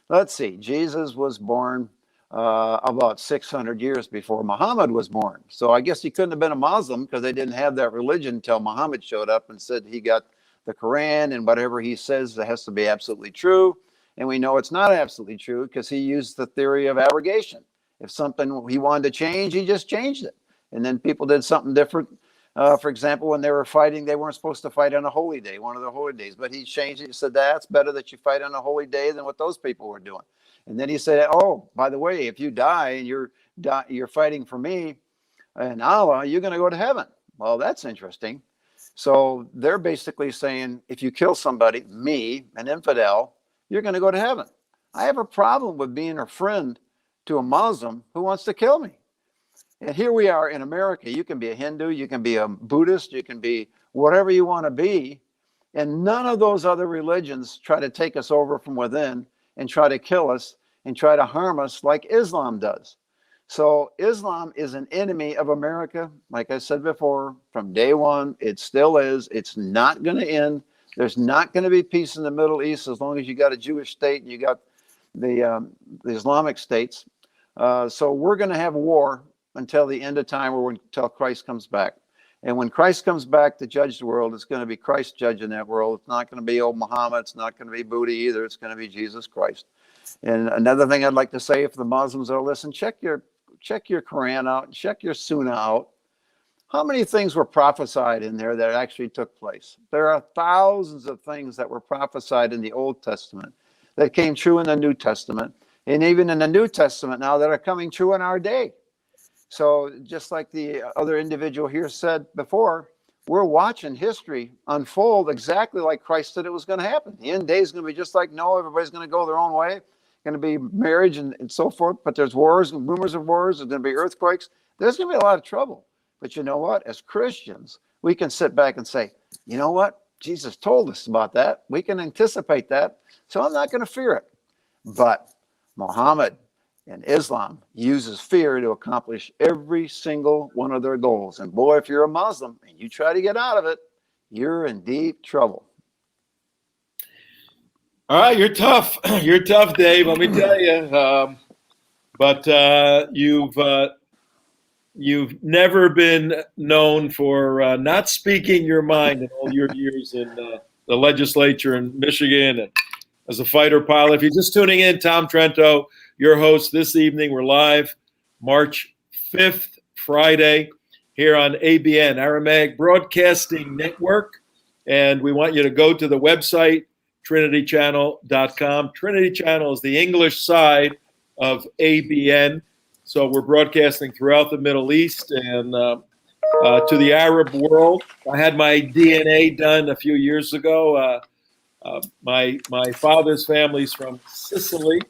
Let's see. Jesus was born about 600 years before Muhammad was born. So I guess he couldn't have been a Muslim because they didn't have that religion until Muhammad showed up and said he got the Quran and whatever he says that has to be absolutely true. And we know it's not absolutely true because he used the theory of abrogation. If something he wanted to change, he just changed it. And then people did something different. For example, when they were fighting, they weren't supposed to fight on a holy day, one of the holy days. But he changed it. He said, that's better that you fight on a holy day than what those people were doing. And then he said, oh, by the way, if you die and you're fighting for me and Allah, you're going to go to heaven. Well, that's interesting. So they're basically saying, if you kill somebody, me, an infidel, you're going to go to heaven. I have a problem with being a friend to a Muslim who wants to kill me. And here we are in America. You can be a Hindu, you can be a Buddhist, you can be whatever you want to be. And none of those other religions try to take us over from within and try to kill us and try to harm us like Islam does. So Islam is an enemy of America. Like I said before, from day one, it still is. It's not going to end. There's not going to be peace in the Middle East as long as you got a Jewish state and you got the Islamic states. So we're going to have war until the end of time or until Christ comes back. And when Christ comes back to judge the world, it's going to be Christ judging that world. It's not going to be old Muhammad. It's not going to be Buddha either. It's going to be Jesus Christ. And another thing I'd like to say, if the Muslims are listening, check your Quran out, check your Sunnah out. How many things were prophesied in there that actually took place? There are thousands of things that were prophesied in the Old Testament that came true in the New Testament. And even in the New Testament now that are coming true in our day. So just like the other individual here said before, we're watching history unfold exactly like Christ said it was going to happen. The end day is going to be just like Noah. Everybody's going to go their own way. Going to be marriage and so forth. But there's wars and rumors of wars. There's going to be earthquakes. There's going to be a lot of trouble. But you know what? As Christians, we can sit back and say, you know what? Jesus told us about that. We can anticipate that. So I'm not going to fear it. But Muhammad and Islam uses fear to accomplish every single one of their goals. And boy, if you're a Muslim and you try to get out of it, you're in deep trouble. All right, you're tough. You're tough, Dave. Let me tell you. But you've never been known for not speaking your mind in all your years in the legislature in Michigan and as a fighter pilot. If you're just tuning in, Tom Trento, your host this evening. We're live March 5th, Friday, here on ABN, Aramaic Broadcasting Network. And we want you to go to the website, trinitychannel.com. Trinity Channel is the English side of ABN. So we're broadcasting throughout the Middle East and to the Arab world. I had my DNA done a few years ago. My father's family's from Sicily,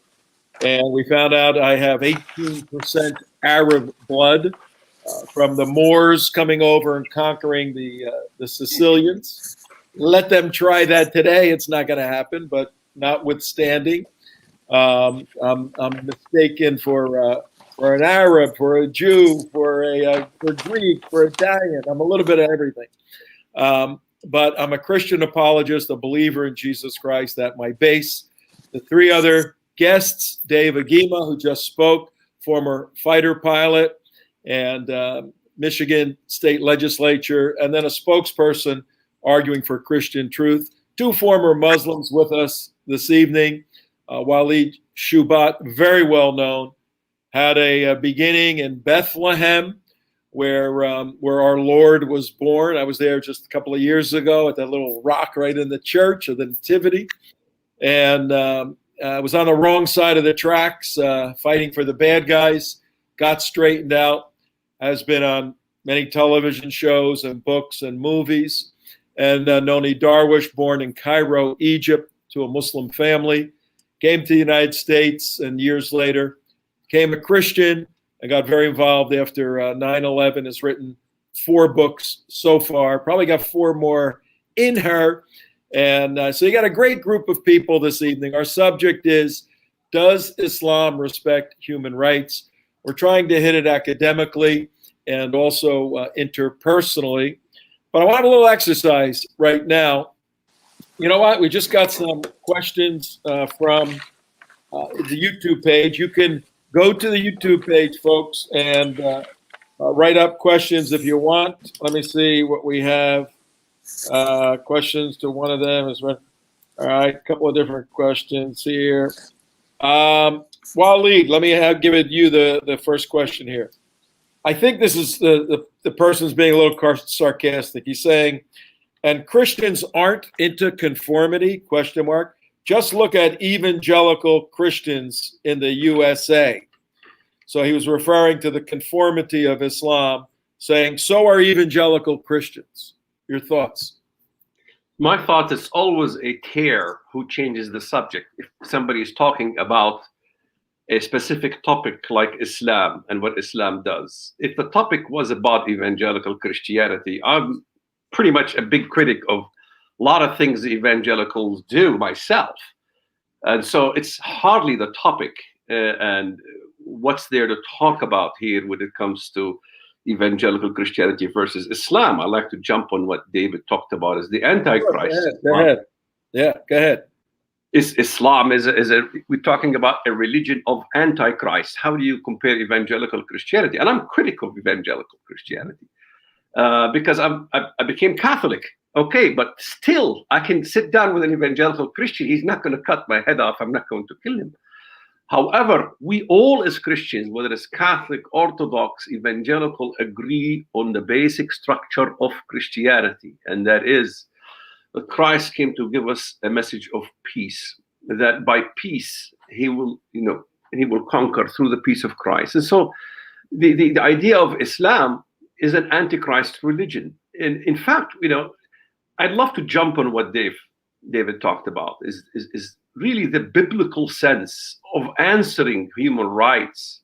and we found out I have 18% Arab blood from the Moors coming over and conquering the Sicilians. Let them try that today. It's not going to happen, but notwithstanding, I'm mistaken for an Arab, for a Jew, for Greek, for Italian. I'm a little bit of everything. But I'm a Christian apologist, a believer in Jesus Christ at my base. The three other guests, Dave Agema, who just spoke, former fighter pilot, and Michigan State Legislature, and then a spokesperson arguing for Christian truth. Two former Muslims with us this evening. Walid Shoebat, very well known, had a beginning in Bethlehem, where our Lord was born. I was there just a couple of years ago at that little rock right in the church of the Nativity. And I was on the wrong side of the tracks, fighting for the bad guys, got straightened out, has been on many television shows and books and movies. And Nonie Darwish, born in Cairo, Egypt, to a Muslim family, came to the United States and years later became a Christian. I got very involved after 9/11, has written 4 books so far, probably got 4 more in her. And so you got a great group of people this evening. Our subject is, does Islam respect human rights? We're trying to hit it academically and also interpersonally. But I want a little exercise right now. You know what? We just got some questions from the YouTube page. You can go to the YouTube page, folks, and write up questions if you want. Let me see what we have. Questions to one of them is all right. A couple of different questions here. Walid, let me give it you the first question here. I think this is the person's being a little sarcastic. He's saying, and Christians aren't into conformity, ? Just look at evangelical Christians in the USA. So he was referring to the conformity of Islam, saying, so are evangelical Christians. Your thoughts? My thought is always a tear who changes the subject. If somebody is talking about a specific topic like Islam and what Islam does, if the topic was about evangelical Christianity, I'm pretty much a big critic of a lot of things the evangelicals do myself. And so it's hardly the topic and what's there to talk about here when it comes to evangelical Christianity versus Islam. I like to jump on what David talked about as the Antichrist. Go ahead. Yeah, go ahead. Islam is we're talking about a religion of Antichrist. How do you compare evangelical Christianity? And I'm critical of evangelical Christianity because I became Catholic. Okay, but still, I can sit down with an evangelical Christian. He's not going to cut my head off. I'm not going to kill him. However, we all as Christians, whether it's Catholic, Orthodox, evangelical, agree on the basic structure of Christianity. And that is that Christ came to give us a message of peace, that by peace, he will conquer through the peace of Christ. And so the idea of Islam is an antichrist religion. And in fact, I'd love to jump on what David talked about is really the biblical sense of answering human rights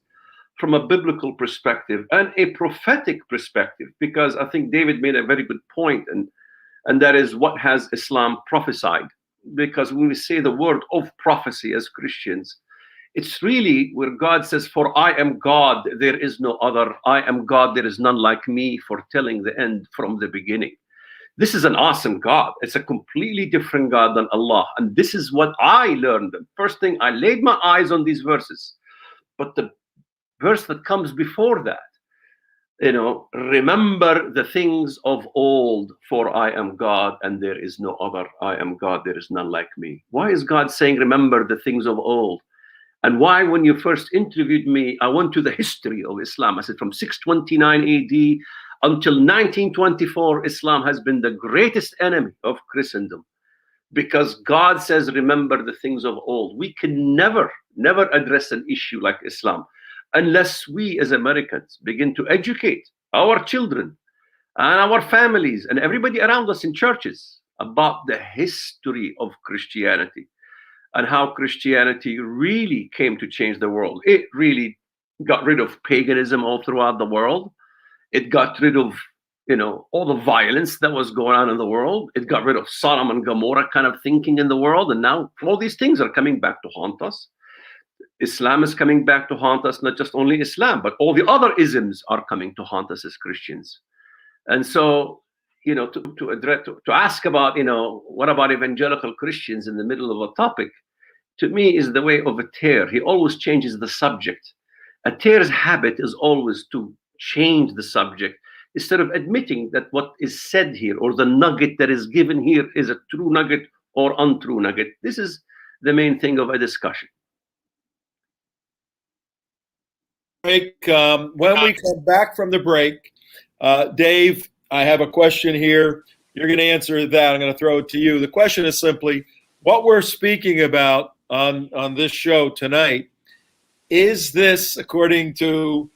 from a biblical perspective and a prophetic perspective, because I think David made a very good point, and that is what has Islam prophesied. Because when we say the word of prophecy as Christians, it's really where God says, for I am God, there is no other. I am God, there is none like me, foretelling the end from the beginning. This is an awesome God. It's a completely different God than Allah. And this is what I learned. The first thing, I laid my eyes on these verses. But the verse that comes before that, remember the things of old, for I am God and there is no other. I am God, there is none like me. Why is God saying, remember the things of old? And why, when you first interviewed me, I went to the history of Islam. I said from 629 AD until 1924, Islam has been the greatest enemy of Christendom, because God says, remember the things of old. We can never address an issue like Islam unless we as Americans begin to educate our children and our families and everybody around us in churches about the history of Christianity and how Christianity really came to change the world. It really got rid of paganism all throughout the world. It got rid of, all the violence that was going on in the world. It got rid of Sodom and Gomorrah kind of thinking in the world. And now all these things are coming back to haunt us. Islam is coming back to haunt us, not just only Islam, but all the other isms are coming to haunt us as Christians. And so, to ask about, what about evangelical Christians in the middle of a topic, to me is the way of a tear. He always changes the subject. A tear's habit is always to change the subject instead of admitting that what is said here or the nugget that is given here is a true nugget or untrue nugget. This is the main thing of a discussion. When we come back from the break, Dave, I have a question here. You're going to answer that. I'm going to throw it to you. The question is simply, what we're speaking about on this show tonight, is this, according to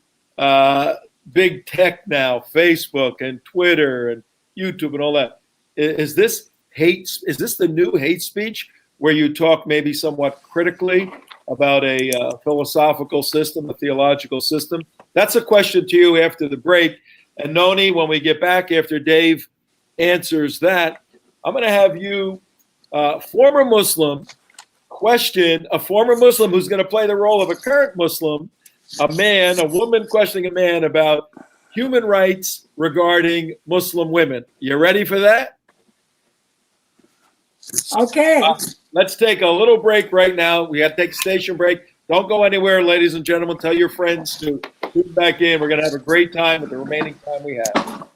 big tech now, Facebook and Twitter and YouTube and all that, is this hate? Is this the new hate speech where you talk maybe somewhat critically about a philosophical system, a theological system? That's a question to you after the break. And Nonie, when we get back after Dave answers that, I'm going to have you, former Muslim, question a former Muslim who's going to play the role of a current Muslim, a woman questioning a man about human rights regarding Muslim women. You ready for that? Okay. Let's take a little break right now. We got to take a station break. Don't go anywhere, ladies and gentlemen. Tell your friends to tune back in. We're going to have a great time with the remaining time we have.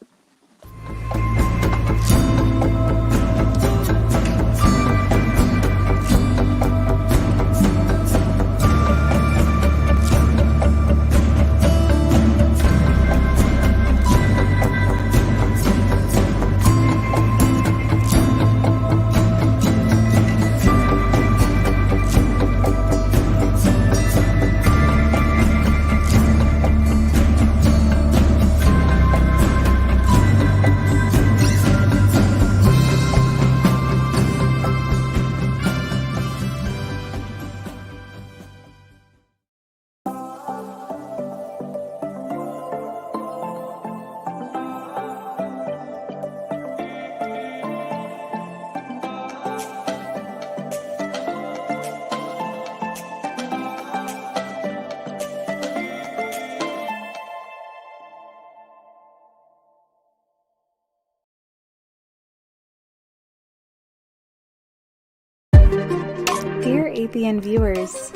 Dear ABN viewers,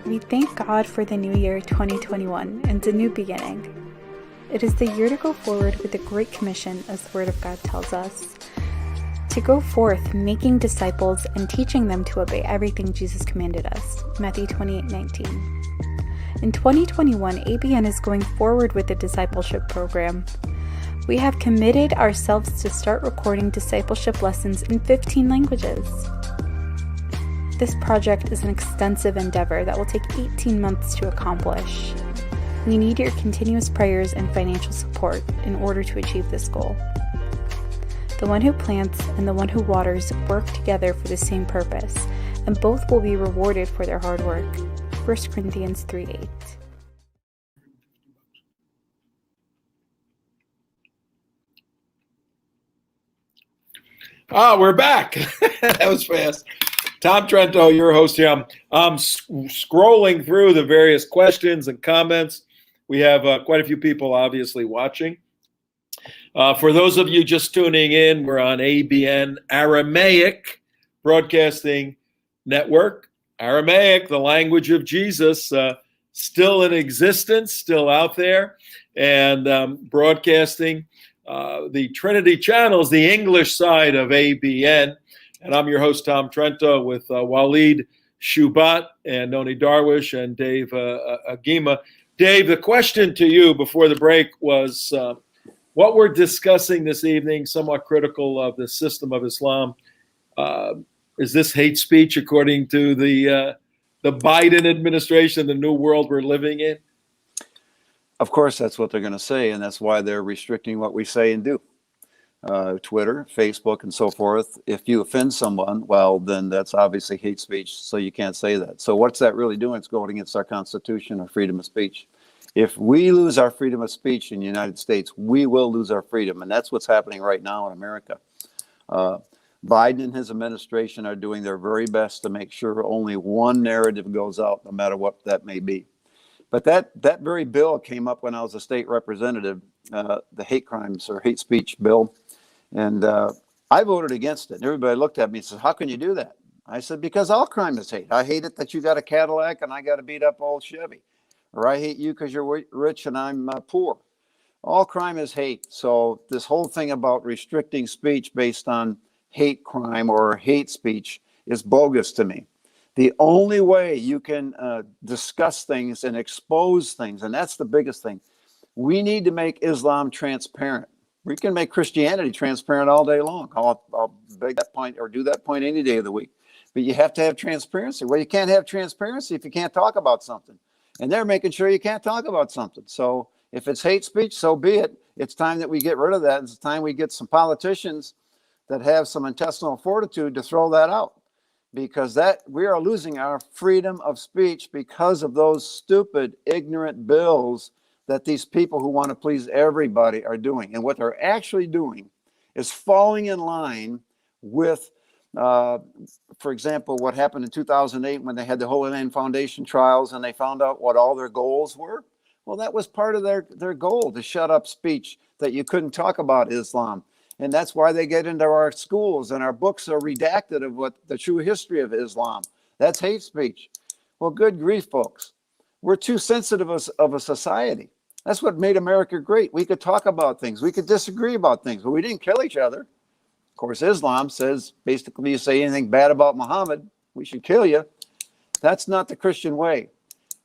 we thank God for the new year 2021 and a new beginning. It is the year to go forward with the Great Commission, as the Word of God tells us, to go forth making disciples and teaching them to obey everything Jesus commanded us, Matthew 28:19. In 2021, ABN is going forward with the discipleship program. We have committed ourselves to start recording discipleship lessons in 15 languages. This project is an extensive endeavor that will take 18 months to accomplish. We need your continuous prayers and financial support in order to achieve this goal. The one who plants and the one who waters work together for the same purpose, and both will be rewarded for their hard work. 1 Corinthians 3:8. We're back. That was fast. Tom Trento, your host here. I'm scrolling through the various questions and comments. We have quite a few people obviously watching. For those of you just tuning in, we're on ABN Aramaic Broadcasting Network. Aramaic, the language of Jesus, still in existence, still out there, and broadcasting the Trinity channels, the English side of ABN. And I'm your host, Tom Trento, with Walid Shoebat and Nonie Darwish and Dave Agema. Dave, the question to you before the break was what we're discussing this evening, somewhat critical of the system of Islam. Is this hate speech according to the Biden administration, the new world we're living in? Of course, that's what they're going to say, and that's why they're restricting what we say and do. Twitter, Facebook, and so forth. If you offend someone, well, then that's obviously hate speech, so you can't say that. So what's that really doing? It's going against our Constitution, our freedom of speech. If we lose our freedom of speech in the United States, we will lose our freedom, and that's what's happening right now in America. Biden and his administration are doing their very best to make sure only one narrative goes out, no matter what that may be. But that very bill came up when I was a state representative, the hate crimes or hate speech bill. And I voted against it. And everybody looked at me and said, how can you do that? I said, because all crime is hate. I hate it that you got a Cadillac and I got a beat up old Chevy. Or I hate you because you're rich and I'm poor. All crime is hate. So this whole thing about restricting speech based on hate crime or hate speech is bogus to me. The only way you can discuss things and expose things, and that's the biggest thing, we need to make Islam transparent. We can make Christianity transparent all day long. I'll beg that point or do that point any day of the week. But you have to have transparency. Well, you can't have transparency if you can't talk about something. And they're making sure you can't talk about something. So if it's hate speech, so be it. It's time that we get rid of that. It's time we get some politicians that have some intestinal fortitude to throw that out. Because we are losing our freedom of speech because of those stupid, ignorant bills that these people who want to please everybody are doing. And what they're actually doing is falling in line with, for example, what happened in 2008 when they had the Holy Land Foundation trials and they found out what all their goals were. Well, that was part of their goal, to shut up speech, that you couldn't talk about Islam. And that's why they get into our schools, and our books are redacted of what the true history of Islam. That's hate speech. Well, good grief, folks. We're too sensitive of a society. That's what made America great. We could talk about things. We could disagree about things, but we didn't kill each other. Of course, Islam says, basically, you say anything bad about Muhammad, we should kill you. That's not the Christian way.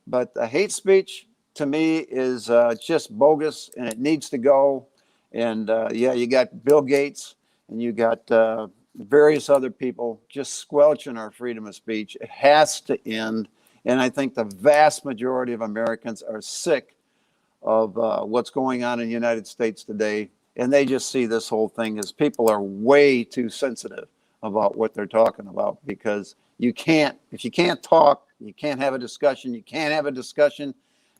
But the hate speech, to me, is just bogus, and it needs to go. And yeah, you got Bill Gates, and you got various other people just squelching our freedom of speech. It has to end. And I think the vast majority of Americans are sick of what's going on in the United States today. And they just see this whole thing as people are way too sensitive about what they're talking about, because if you can't talk, you can't have a discussion. You can't have a discussion,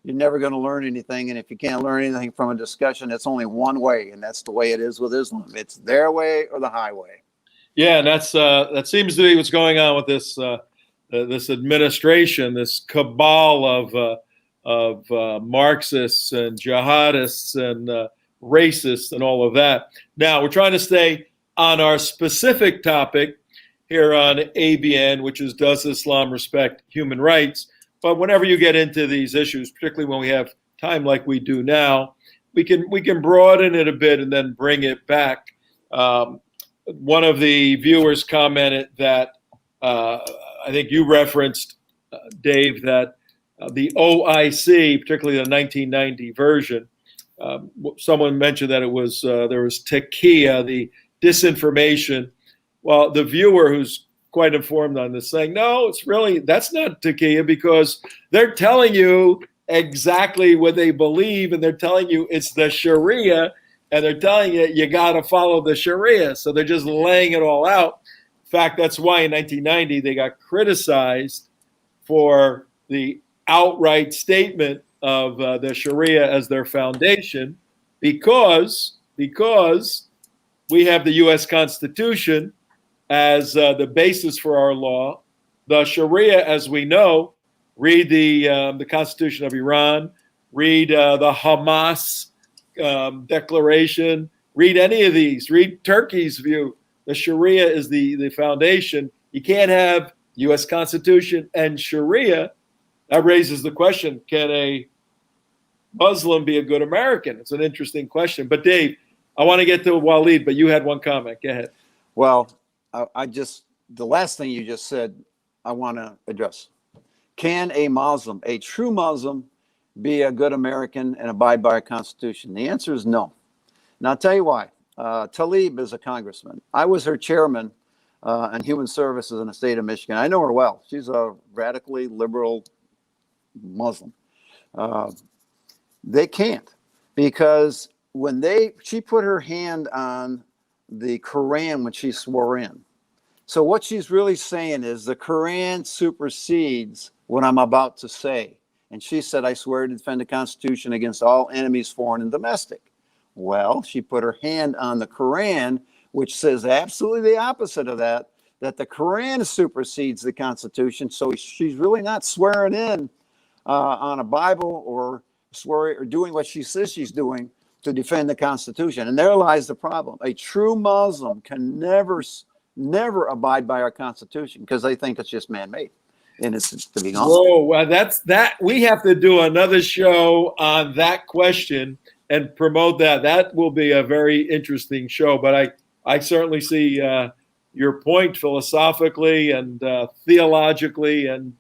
you're never going to learn anything. And if you can't learn anything from a discussion, it's only one way. And that's the way it is with Islam. It's their way or the highway. Yeah, and that seems to be what's going on with this this administration, this cabal of Marxists and jihadists and racists and all of that. Now, we're trying to stay on our specific topic here on ABN, which is, does Islam respect human rights? But whenever you get into these issues, particularly when we have time like we do now, we can broaden it a bit and then bring it back. One of the viewers commented that I think you referenced, Dave, that the OIC, particularly the 1990 version, someone mentioned that it was there was taqiyya, the disinformation. Well, the viewer, who's quite informed on this, saying, no, that's not taqiyya, because they're telling you exactly what they believe, and they're telling you it's the Sharia, and they're telling you you got to follow the Sharia. So they're just laying it all out. In fact, that's why in 1990 they got criticized for the outright statement of the Sharia as their foundation, because we have the U.S. Constitution as the basis for our law. The Sharia, as we know, read the Constitution of Iran, read the Hamas declaration, read any of these, read Turkey's view. The Sharia is the foundation. You can't have U.S. Constitution and Sharia. That raises the question, can a Muslim be a good American? It's an interesting question. But Dave, I want to get to Walid, but you had one comment. Go ahead. Well, the last thing you just said, I want to address. Can a Muslim, a true Muslim, be a good American and abide by our Constitution? The answer is no. And I'll tell you why. Tlaib is a congressman. I was her chairman on human services in the state of Michigan. I know her well. She's a radically liberal Muslim. They can't, because when she put her hand on the Quran when she swore in. So what she's really saying is the Quran supersedes what I'm about to say. And she said, I swear to defend the Constitution against all enemies, foreign and domestic. Well, she put her hand on the Quran, which says absolutely the opposite of that the Quran supersedes the Constitution. So she's really not swearing in on a Bible or swearing or doing what she says she's doing to defend the Constitution. And there lies the problem. A true Muslim can never abide by our Constitution because they think it's just man-made. And it's to be honest. Whoa, well, that's that. We have to do another show on that question and promote that. That will be a very interesting show. But I certainly see your point philosophically and theologically and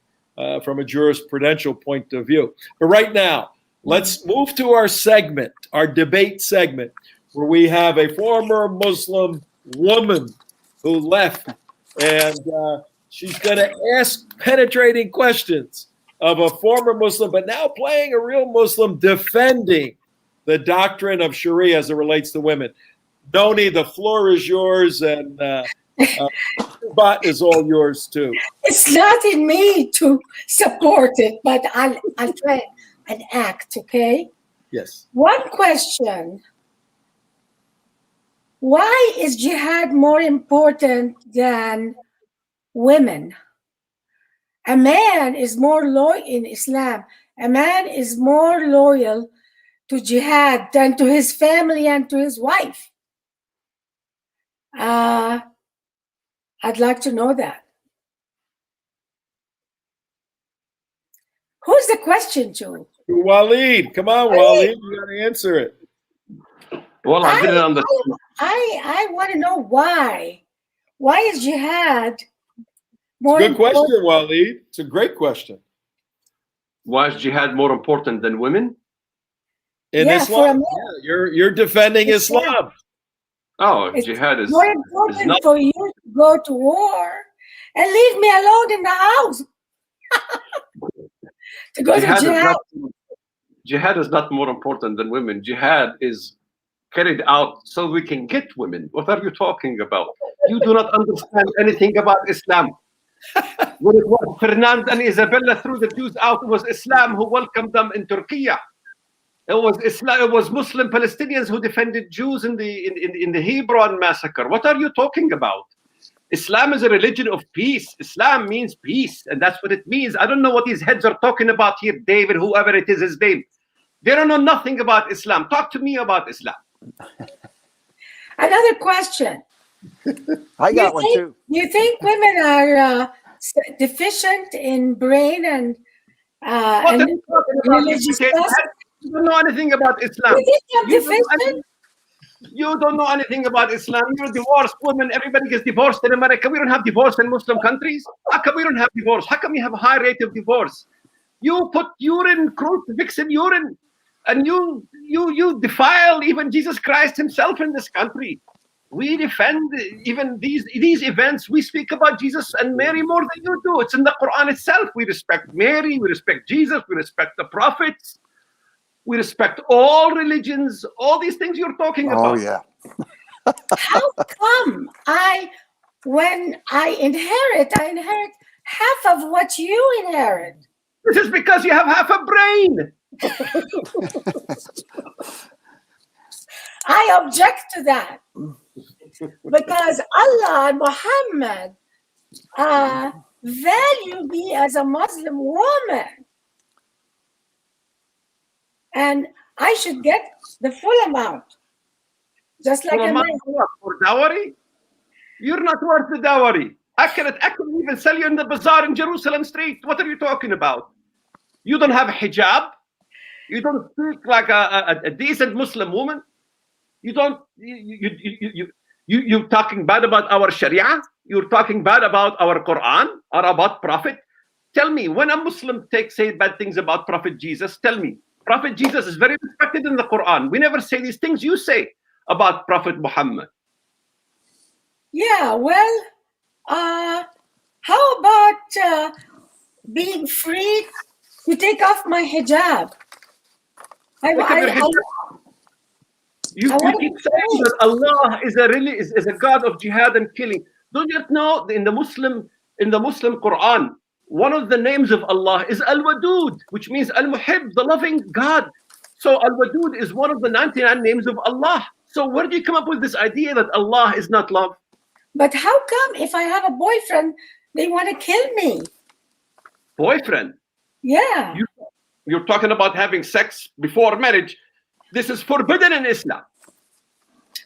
from a jurisprudential point of view. But right now, let's move to our segment, our debate segment, where we have a former Muslim woman who left, and she's going to ask penetrating questions of a former Muslim, but now playing a real Muslim, defending the doctrine of Sharia as it relates to women. Nonie, the floor is yours, and Shoebat is all yours too. It's not in me to support it, but I'll try and act, okay? Yes. One question. Why is jihad more important than women? A man is more loyal in Islam. a man is more loyal to jihad than to his family and to his wife? I'd like to know that. Who's the question to? Walid, come on, Walid, you got to answer it. Well, I didn't understand. I want to know why. Why is jihad more Good question, important? Walid. It's a great question. Why is jihad more important than women? In Yeah, for a Islam, man. you're defending Islam. Oh, It's jihad is more important not. for you to go to war and leave me alone in the house. To go to Jihad is not more important than women. Jihad is carried out so we can get women. What are you talking about? You do not understand anything about Islam. When it was Fernand and Isabella threw the Jews out, it was Islam who welcomed them in Turkey. It was Islam. It was Muslim Palestinians who defended Jews in the Hebron massacre. What are you talking about? Islam is a religion of peace. Islam means peace, and that's what it means. I don't know what these heads are talking about here, David, whoever it is his name. They don't know nothing about Islam. Talk to me about Islam. Another question. I got one too. You think women are deficient in brain and religious stuff? You don't know anything about Islam. You think I'm deficient? You don't know anything about Islam. You're a divorced woman. Everybody gets divorced in America. We don't have divorce in Muslim countries. How come we don't have divorce? How come you have a high rate of divorce? You put urine, crucifix in urine, and you defile even Jesus Christ himself in this country. We defend even these events. We speak about Jesus and Mary more than you do. It's in the Quran itself. We respect Mary. We respect Jesus. We respect the prophets. We respect all religions, all these things you're talking about. Oh, yeah. How come when I inherit half of what you inherit? This is because you have half a brain. I object to that. Because Allah and Muhammad value me as a Muslim woman. And I should get the full amount. Just like a man. For dowry? You're not worth the dowry. I can even sell you in the bazaar in Jerusalem street. What are you talking about? You don't have a hijab. You don't speak like a decent Muslim woman. You don't. You're talking bad about our Sharia. You're talking bad about our Quran or about Prophet. Tell me, when a Muslim say bad things about Prophet Jesus, tell me. Prophet Jesus is very respected in the Quran. We never say these things you say about Prophet Muhammad. Yeah, well, how about being free to take off my hijab? You keep saying that Allah is a God of jihad and killing. Don't you know in the Muslim Quran, one of the names of Allah is Al-Wadud, which means Al-Muhib, the loving God. So Al-Wadud is one of the 99 names of Allah. So where do you come up with this idea that Allah is not love? But how come if I have a boyfriend, they want to kill me? Boyfriend? Yeah. You're talking about having sex before marriage. This is forbidden in Islam.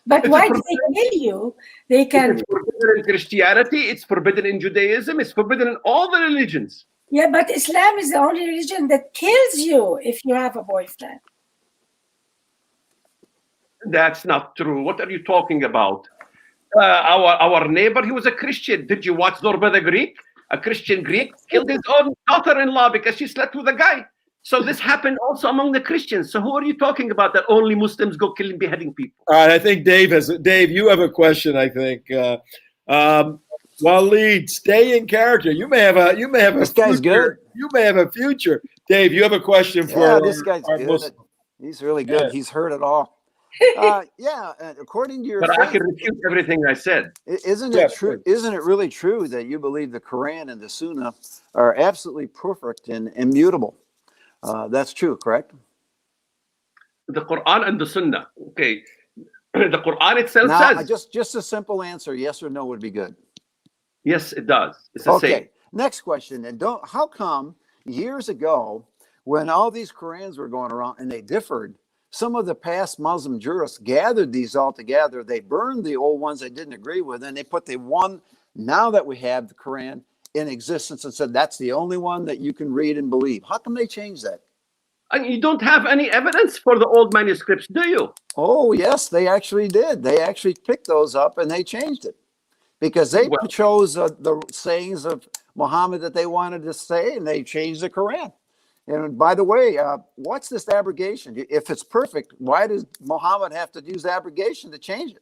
But why do they kill you? They can. It's forbidden in Christianity. It's forbidden in Judaism. It's forbidden in all the religions. Yeah, but Islam is the only religion that kills you if you have a boyfriend. That's not true. What are you talking about? Our neighbor, he was a Christian. Did you watch Zorba the Greek? A Christian Greek killed his own daughter-in-law because she slept with a guy. So this happened also among the Christians. So who are you talking about that only Muslims go killing, beheading people? All right, I think Dave, you have a question, I think. Walid, stay in character. You may have a This guy's future. good. You may have a future. Dave, you have a question for this guy's our good. Muslim. He's really good. Yeah. He's heard it all. According to your But faith, I can refute everything I said. isn't it true? Isn't it really true that you believe the Quran and the Sunnah are absolutely perfect and immutable? That's true, correct? The Quran and the Sunnah. Okay. The Quran itself Now, says. just a simple answer, yes or no, would be good. Yes, it does. It's the same. Next question. And how come years ago when all these Qurans were going around and they differed, some of the past Muslim jurists gathered these all together. They burned the old ones they didn't agree with, and they put the one now that we have the Quran in existence and said that's the only one that you can read and believe. How come they changed that? And you don't have any evidence for the old manuscripts, do you? Oh, yes, they actually did. They actually picked those up and they changed it because they chose the sayings of Muhammad that they wanted to say, and they changed the Quran. And by the way, what's this abrogation? If it's perfect, why does Muhammad have to use abrogation to change it?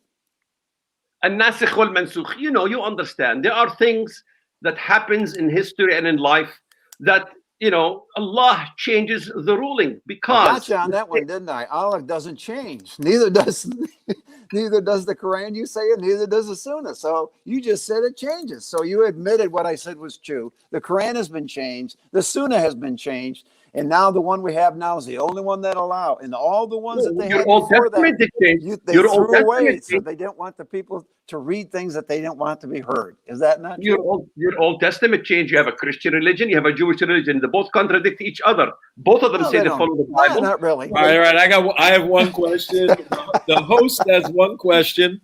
الناسخ والمنسوخ. You know, you understand. There are things that happens in history and in life that, you know, Allah changes the ruling because. I got you on that one, didn't I? Allah doesn't change. Neither does the Quran. You say it. Neither does the Sunnah. So you just said it changes. So you admitted what I said was true. The Quran has been changed. The Sunnah has been changed. And now the one we have now is the only one that allow. And all the ones that they had before that, they threw away. So they didn't want the people to read things that they didn't want to be heard. Is that not true? Your Old Testament change. You have a Christian religion. You have a Jewish religion. They both contradict each other. Both of them say they follow the Bible. No, not really. All right. I have one question. The host has one question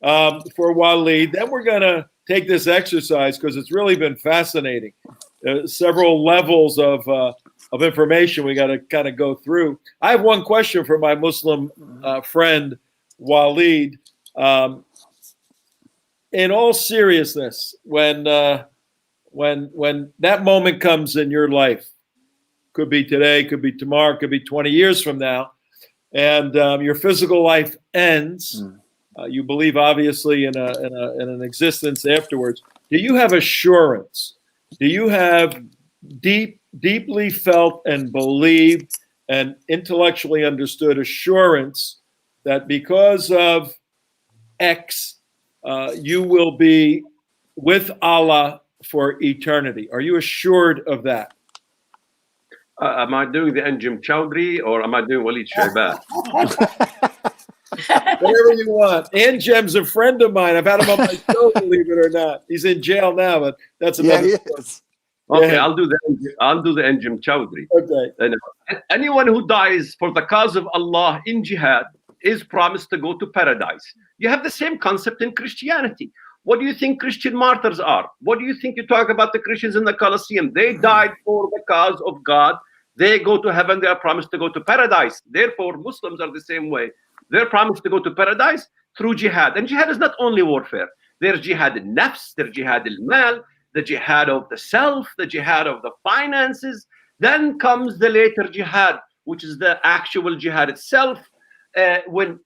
for Walid. Then we're going to take this exercise because it's really been fascinating. Several levels of information we got to kind of go through. I have one question for my Muslim friend Walid. In all seriousness, when that moment comes in your life, could be today, could be tomorrow, could be 20 years from now, and your physical life ends. You believe obviously in an existence afterwards. Do you have assurance? Do you have deeply felt and believed and intellectually understood assurance that because of X, you will be with Allah for eternity? Are you assured of that? Am I doing the Agema Chowdhury or am I doing Walid Shoebat? Whatever you want. Angem's a friend of mine. I've had him on my show, believe it or not. He's in jail now, but that's another story. Okay, I'll do the Agema Chowdhury. Okay. And anyone who dies for the cause of Allah in jihad is promised to go to paradise. You have the same concept in Christianity. What do you think Christian martyrs are? What do you think you talk about the Christians in the Colosseum? They died for the cause of God. They go to heaven. They are promised to go to paradise. Therefore, Muslims are the same way. They're promised to go to paradise through jihad. And jihad is not only warfare. There's jihad al-nafs, there's jihad al-mal, the jihad of the self, the jihad of the finances. Then comes the later jihad, which is the actual jihad itself, when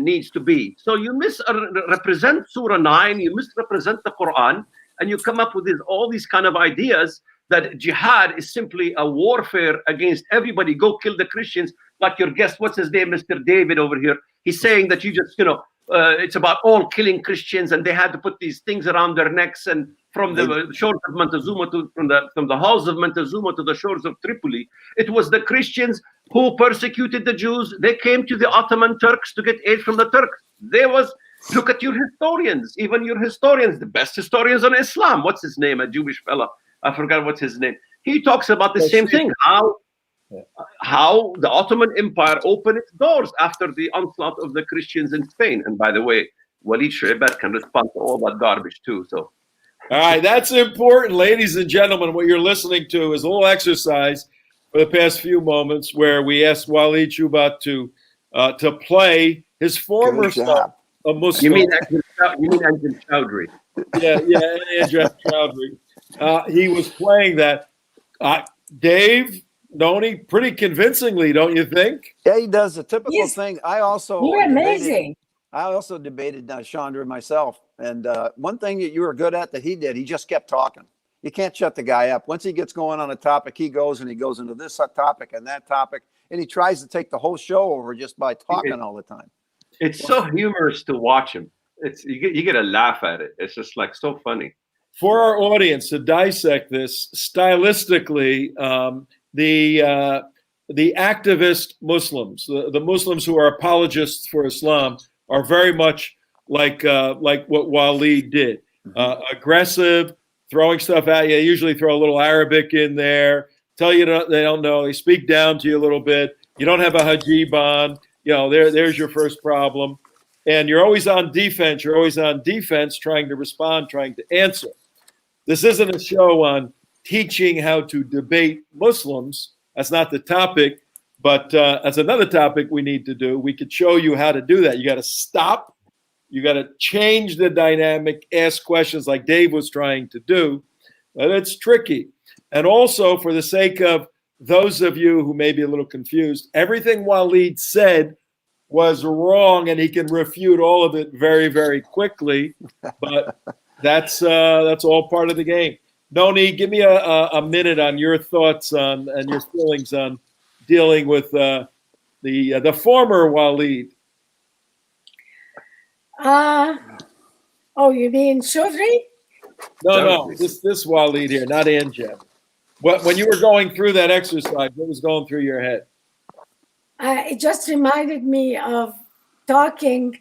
needs to be. So you misrepresent Surah 9, you misrepresent the Quran, and you come up with all these kind of ideas that jihad is simply a warfare against everybody. Go kill the Christians, like your guest, what's his name, Mr. David over here. He's saying that you just, it's about all killing Christians, and they had to put these things around their necks, and from the shores of Montezuma from the halls of Montezuma to the shores of Tripoli, it was the Christians who persecuted the Jews. They came to the Ottoman Turks to get aid from the Turks. Look at your historians, even your historians, the best historians on Islam. What's his name? A Jewish fella. I forgot what's his name. He talks about the same thing, how the Ottoman Empire opened its doors after the onslaught of the Christians in Spain. And by the way, Walid Shoebat can respond to all that garbage too. So, all right, that's important, ladies and gentlemen. What you're listening to is a little exercise for the past few moments where we asked Walid Shoebat to play his former son, a Muslim. You mean Agema Chowdhury? Yeah, Agema Chowdhury. He was playing that. Dave, Nonie, pretty convincingly, don't you think? Yeah, he does the typical thing. You're amazing. I also debated Chandra myself. And one thing that you were good at that he did, he just kept talking. You can't shut the guy up. Once he gets going on a topic, he goes into this topic and that topic. And he tries to take the whole show over just by talking all the time. It's so humorous to watch him. You get a laugh at it. It's just like so funny. For our audience to dissect this stylistically, the activist Muslims, the Muslims who are apologists for Islam, are very much like what Walid did. Aggressive, throwing stuff at you. Usually throw a little Arabic in there. tell you they don't know. They speak down to you a little bit. You don't have a hajib on. There's your first problem. And you're always on defense. You're always on defense, trying to respond, trying to answer. This isn't a show on teaching how to debate Muslims. That's not the topic. But that's another topic we need to do. We could show you how to do that. You got to stop. You got to change the dynamic, ask questions like Dave was trying to do. But it's tricky. And also, for the sake of those of you who may be a little confused, everything Walid said was wrong, and he can refute all of it very, very quickly. But that's all part of the game. Nonie, give me a minute on your thoughts on and your feelings on dealing with the former Walid. Oh, you mean Chaudhry? No, this Walid here, not Agema. When you were going through that exercise, what was going through your head? It just reminded me of talking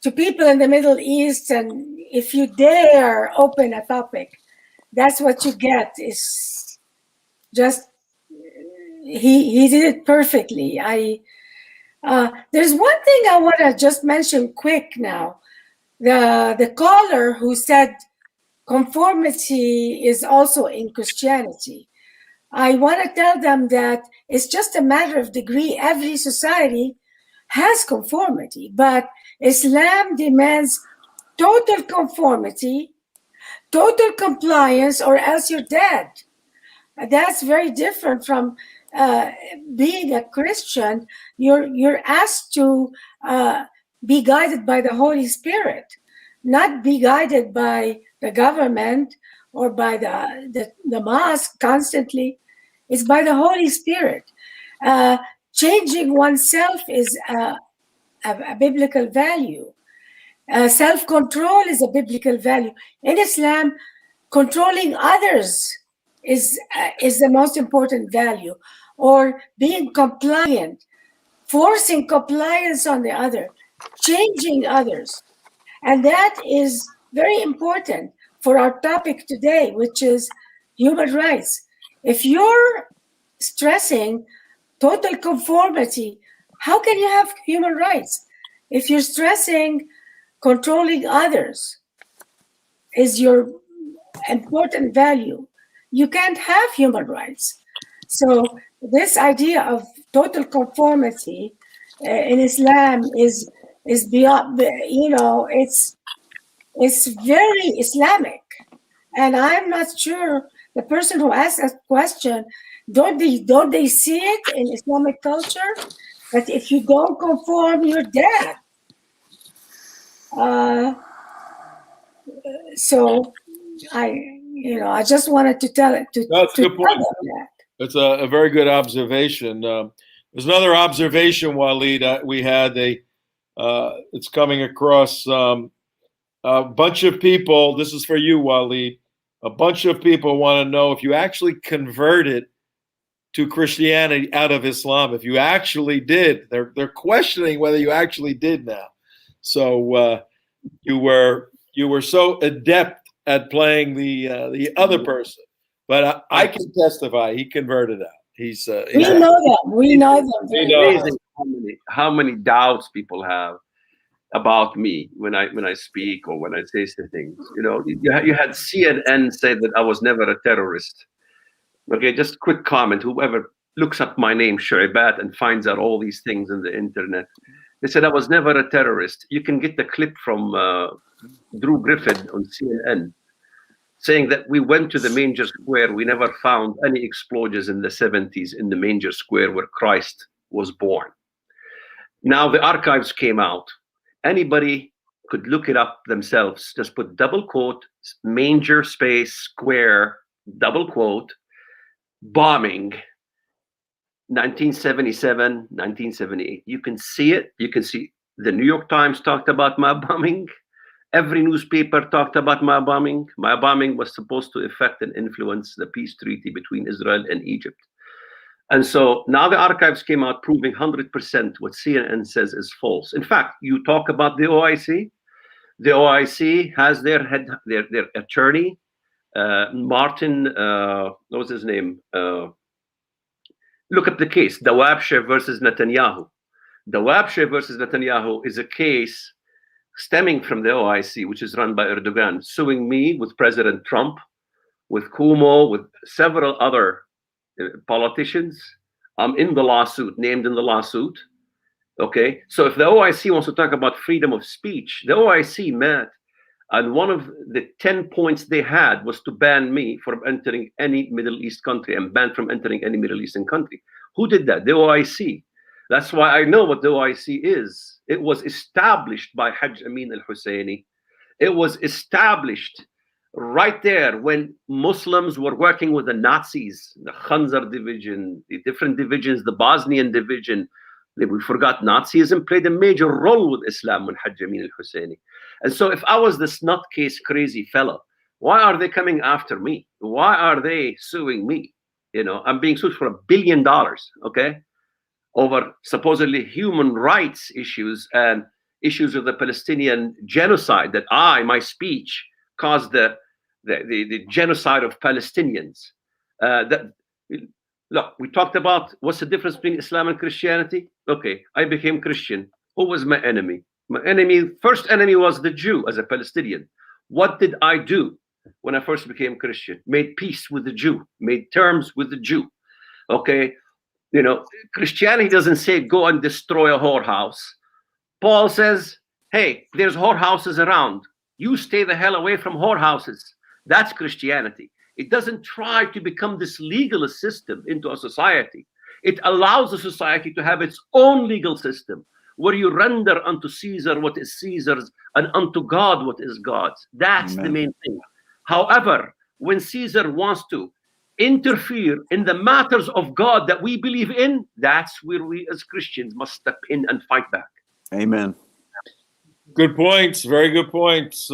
to people in the Middle East, and if you dare open a topic, that's what you get. Is just he did it perfectly. There's one thing I want to just mention quick now. The caller who said conformity is also in Christianity. I want to tell them that it's just a matter of degree. Every society has conformity, but Islam demands total conformity, total compliance, or else you're dead. That's very different from being a Christian. You're asked to be guided by the Holy Spirit, not be guided by the government or by the mosque constantly. It's by the Holy Spirit. Changing oneself is a biblical value. Self-control is a biblical value. In Islam, controlling others is the most important value, or being compliant, forcing compliance on the other, changing others. And that is very important for our topic today, which is human rights. If you're stressing total conformity, how can you have human rights? If you're stressing controlling others is your important value, you can't have human rights. So this idea of total conformity in Islam is beyond, it's very Islamic. And I'm not sure the person who asked that question, don't they see it in Islamic culture that if you don't conform, you're dead? So I just wanted to tell it to. That's a good point. That. It's a very good observation. There's another observation, Walid, we had. It's coming across a bunch of people. This is for you, Walid. A bunch of people want to know if you actually converted to Christianity out of Islam. If you actually did, they're questioning whether you actually did now. So you were so adept at playing the other person, but I can testify he converted out. We know them. We know them. Amazing how many doubts people have about me when I speak or when I say things. You had CNN say that I was never a terrorist. Okay, just quick comment. Whoever looks up my name, Shoebat, and finds out all these things on the internet, they said I was never a terrorist. You can get the clip from Drew Griffin on CNN saying that we went to the manger square. We never found any explosions in the 70s in the manger square where Christ was born. Now the archives came out. Anybody could look it up themselves. Just put double quote, manger space square, double quote, bombing, 1977, 1978. You can see it. You can see the New York Times talked about my bombing. Every newspaper talked about my bombing. My bombing was supposed to affect and influence the peace treaty between Israel and Egypt. And so now the archives came out proving 100% what CNN says is false. In fact, you talk about the OIC. The OIC has their attorney, Martin, what was his name? Look at the case, Darwish versus Netanyahu. Darwish versus Netanyahu is a case stemming from the OIC, which is run by Erdogan, suing me with President Trump, with Cuomo, with several other politicians. I'm in the lawsuit, named in the lawsuit. Okay, so if the OIC wants to talk about freedom of speech, the OIC met, and one of the 10 points they had was to ban me from entering any Middle East country and ban from entering any Middle Eastern country. Who did that? The OIC. That's why I know what the OIC is. It was established by Hajj Amin al-Husseini. It was established right there when Muslims were working with the Nazis, the Khanzar division, the different divisions, the Bosnian division. We forgot Nazism played a major role with Islam when Hajj Amin al-Husseini. And so if I was this nutcase crazy fellow, why are they coming after me? Why are they suing me? You know, I'm being sued for $1 billion, okay, over supposedly human rights issues and issues of the Palestinian genocide, that my speech caused the genocide of Palestinians. Look, we talked about what's the difference between Islam and Christianity. Okay, I became Christian. Who was my enemy? My enemy, first enemy, was the Jew as a Palestinian. What did I do when I first became Christian? Made peace with the Jew, made terms with the Jew. Okay, you know, Christianity doesn't say go and destroy a whorehouse. Paul says, hey, there's whorehouses around. You stay the hell away from whorehouses. That's Christianity. It doesn't try to become this legalist system into a society. It allows a society to have its own legal system, where you render unto Caesar what is Caesar's and unto God what is God's. That's the main thing. However, when Caesar wants to interfere in the matters of God that we believe in, that's where we as Christians must step in and fight back. Amen. Good points. Very good points.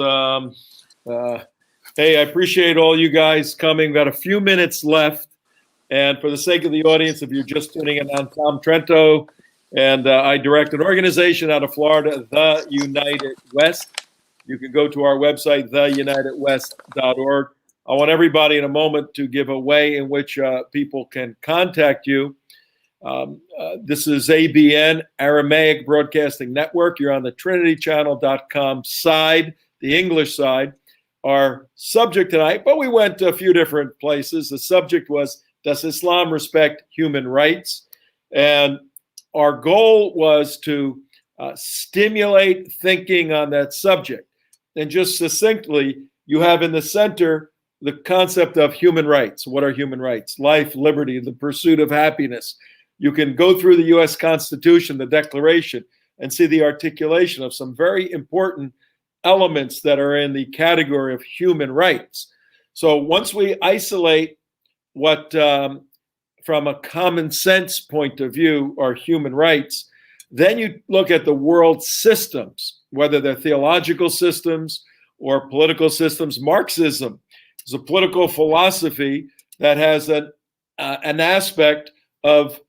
Hey, I appreciate all you guys coming. We've got a few minutes left. And for the sake of the audience, if you're just tuning in, I'm Tom Trento, and I direct an organization out of Florida, The United West. You can go to our website, theunitedwest.org. I want everybody in a moment to give a way in which people can contact you. This is ABN, Aramaic Broadcasting Network. You're on the trinitychannel.com side, the English side. Our subject tonight, but we went to a few different places. The subject was, does Islam respect human rights? And our goal was to stimulate thinking on that subject. And just succinctly, you have in the center the concept of human rights. What are human rights? Life, liberty, the pursuit of happiness. You can go through the U.S. Constitution, the Declaration, and see the articulation of some very important elements that are in the category of human rights. So once we isolate what, from a common sense point of view, are human rights, then you look at the world systems, whether they're theological systems or political systems. Marxism is a political philosophy that has an aspect of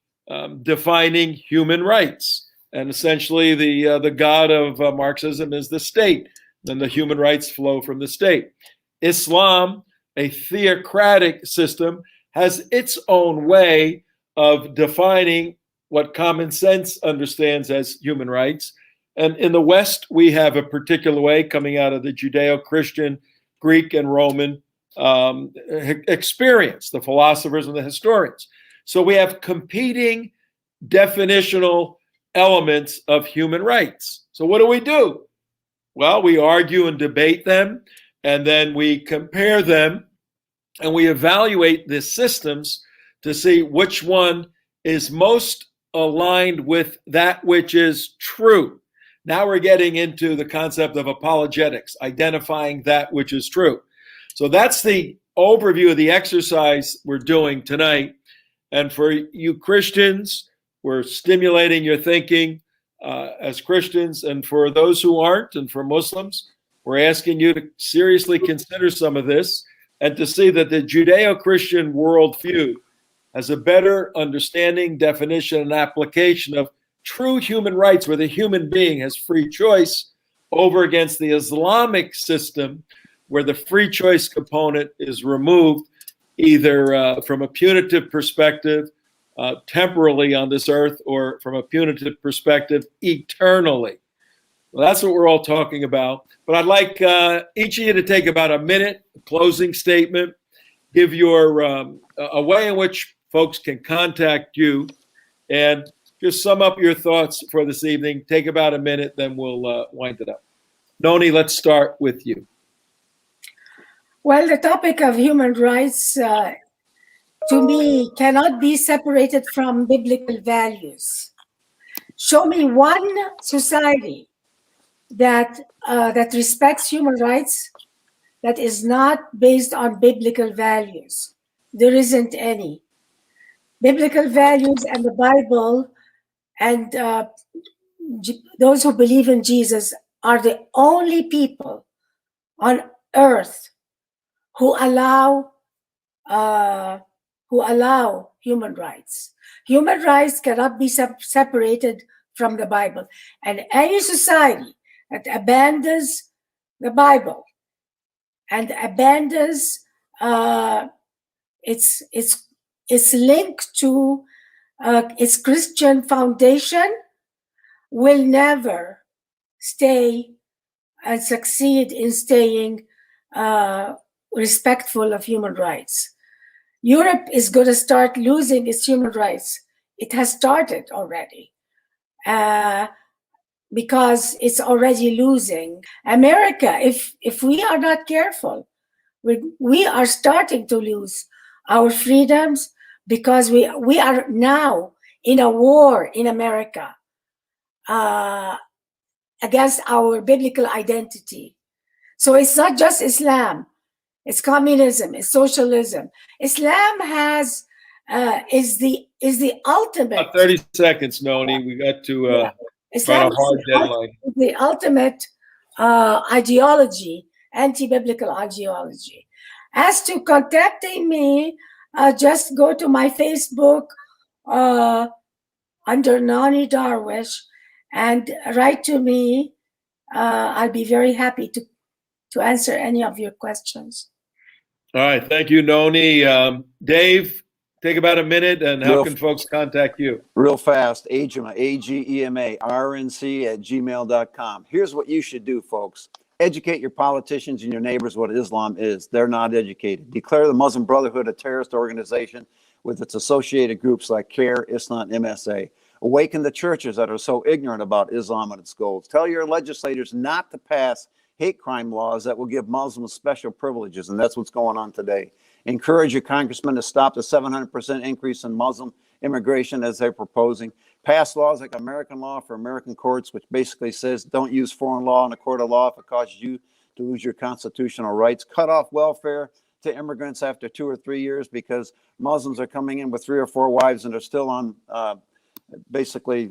defining human rights. And essentially the god of Marxism is the state. Then the human rights flow from the state. Islam, a theocratic system, has its own way of defining what common sense understands as human rights. And in the West, we have a particular way coming out of the Judeo-Christian, Greek, and Roman experience, the philosophers and the historians. So we have competing definitional elements of human rights. So what do? Well, we argue and debate them, and then we compare them, and we evaluate the systems to see which one is most aligned with that which is true. Now we're getting into the concept of apologetics, identifying that which is true. So that's the overview of the exercise we're doing tonight. And for you Christians, we're stimulating your thinking as Christians, and for those who aren't, and for Muslims, we're asking you to seriously consider some of this and to see that the Judeo-Christian worldview has a better understanding, definition, and application of true human rights, where the human being has free choice, over against the Islamic system, where the free choice component is removed, either from a punitive perspective temporally on this earth, or from a punitive perspective, eternally. Well, that's what we're all talking about. But I'd like each of you to take about a minute, closing statement, give your a way in which folks can contact you, and just sum up your thoughts for this evening. Take about a minute, then we'll wind it up. Nonie, let's start with you. Well, the topic of human rights, to me, cannot be separated from biblical values. Show me one society that respects human rights that is not based on biblical values. There isn't any. Biblical values and the Bible and those who believe in Jesus are the only people on earth who allow human rights. Human rights cannot be separated from the Bible. And any society that abandons the Bible and abandons its link to its Christian foundation will never stay and succeed in staying respectful of human rights. Europe is going to start losing its human rights. It has started already because it's already losing. America, if we are not careful, we are starting to lose our freedoms because we are now in a war in America against our biblical identity. So it's not just Islam. It's communism, it's socialism. Islam is the ultimate. 30 seconds, Nonie. We got to Islam a hard deadline. Is the ultimate ideology, anti-biblical ideology. As to contacting me, just go to my Facebook under Nonie Darwish and write to me. I'll be very happy to answer any of your questions. All right. Thank you, Nonie. Dave, take about a minute, and how can folks contact you? Real fast. Agema, Agema, rnc@gmail.com. Here's what you should do, folks. Educate your politicians and your neighbors what Islam is. They're not educated. Declare the Muslim Brotherhood a terrorist organization with its associated groups like CARE, Islam, MSA. Awaken the churches that are so ignorant about Islam and its goals. Tell your legislators not to pass hate crime laws that will give Muslims special privileges, and that's what's going on today. Encourage your congressmen to stop the 700% increase in Muslim immigration as they're proposing. Pass laws like American law for American courts, which basically says don't use foreign law in a court of law if it causes you to lose your constitutional rights. Cut off welfare to immigrants after 2 or 3 years because Muslims are coming in with 3 or 4 wives and are still on basically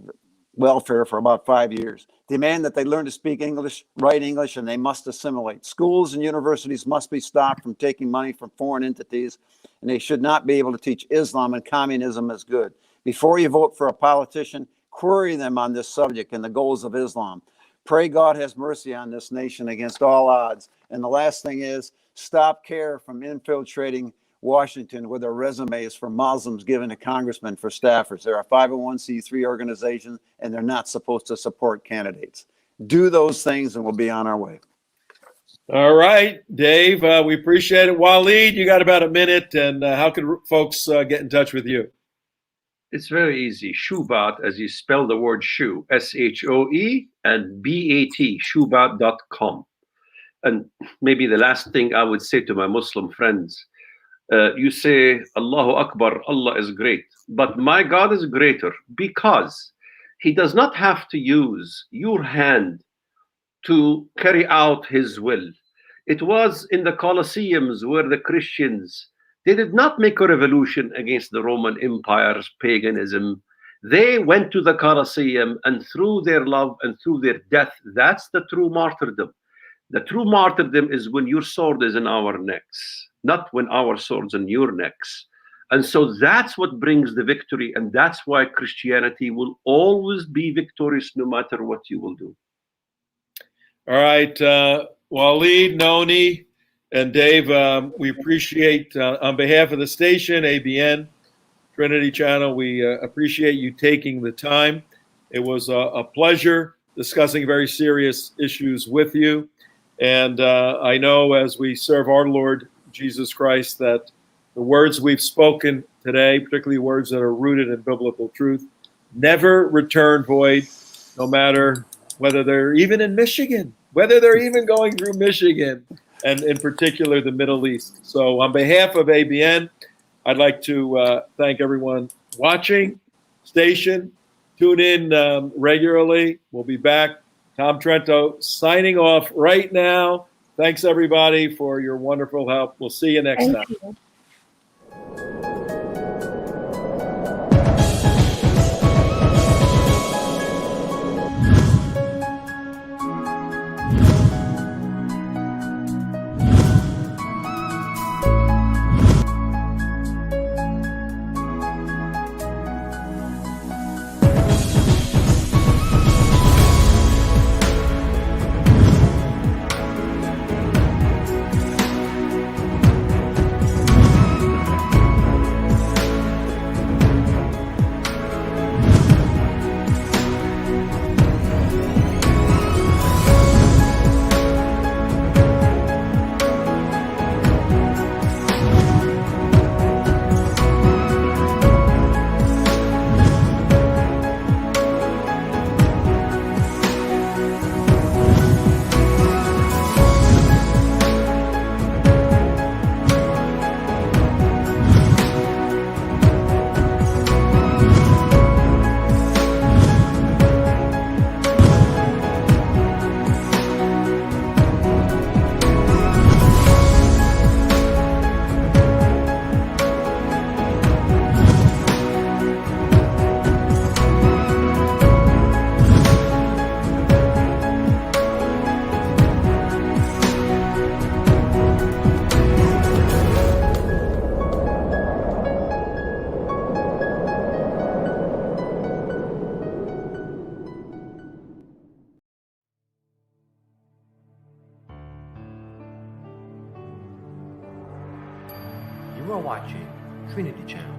welfare for about 5 years. Demand that they learn to speak English, write English, and they must assimilate. Schools and universities must be stopped from taking money from foreign entities, and they should not be able to teach Islam and communism as good. Before you vote for a politician, query them on this subject and the goals of Islam. Pray God has mercy on this nation against all odds. And the last thing is, stop CARE from infiltrating Washington with their resumes for Muslims given to congressmen for staffers. They're a 501c3 organization, and they're not supposed to support candidates. Do those things, and we'll be on our way. All right, Dave, we appreciate it. Walid, you got about a minute, and how can folks get in touch with you? It's very easy. Shoebat, as you spell the word shoe, S-H-O-E and B-A-T, shoebat.com. And maybe the last thing I would say to my Muslim friends, you say, Allahu Akbar, Allah is great. But my God is greater because he does not have to use your hand to carry out his will. It was in the Colosseums where the Christians, they did not make a revolution against the Roman Empire's paganism. They went to the Colosseum, and through their love and through their death, that's the true martyrdom. The true martyrdom is when your sword is in our necks, not when our sword's in your necks. And so that's what brings the victory, and that's why Christianity will always be victorious no matter what you will do. All right, Walid, Nonie, and Dave, we appreciate, on behalf of the station, ABN, Trinity Channel. We appreciate you taking the time. It was a pleasure discussing very serious issues with you. And I know as we serve our Lord Jesus Christ that the words we've spoken today, particularly words that are rooted in biblical truth, never return void, no matter whether they're even in Michigan, whether they're even going through Michigan, and in particular the Middle East. So on behalf of ABN, I'd like to thank everyone watching, station, tune in regularly. We'll be back. Tom Trento signing off right now. Thanks everybody for your wonderful help. We'll see you next time. You. You are watching Trinity Channel.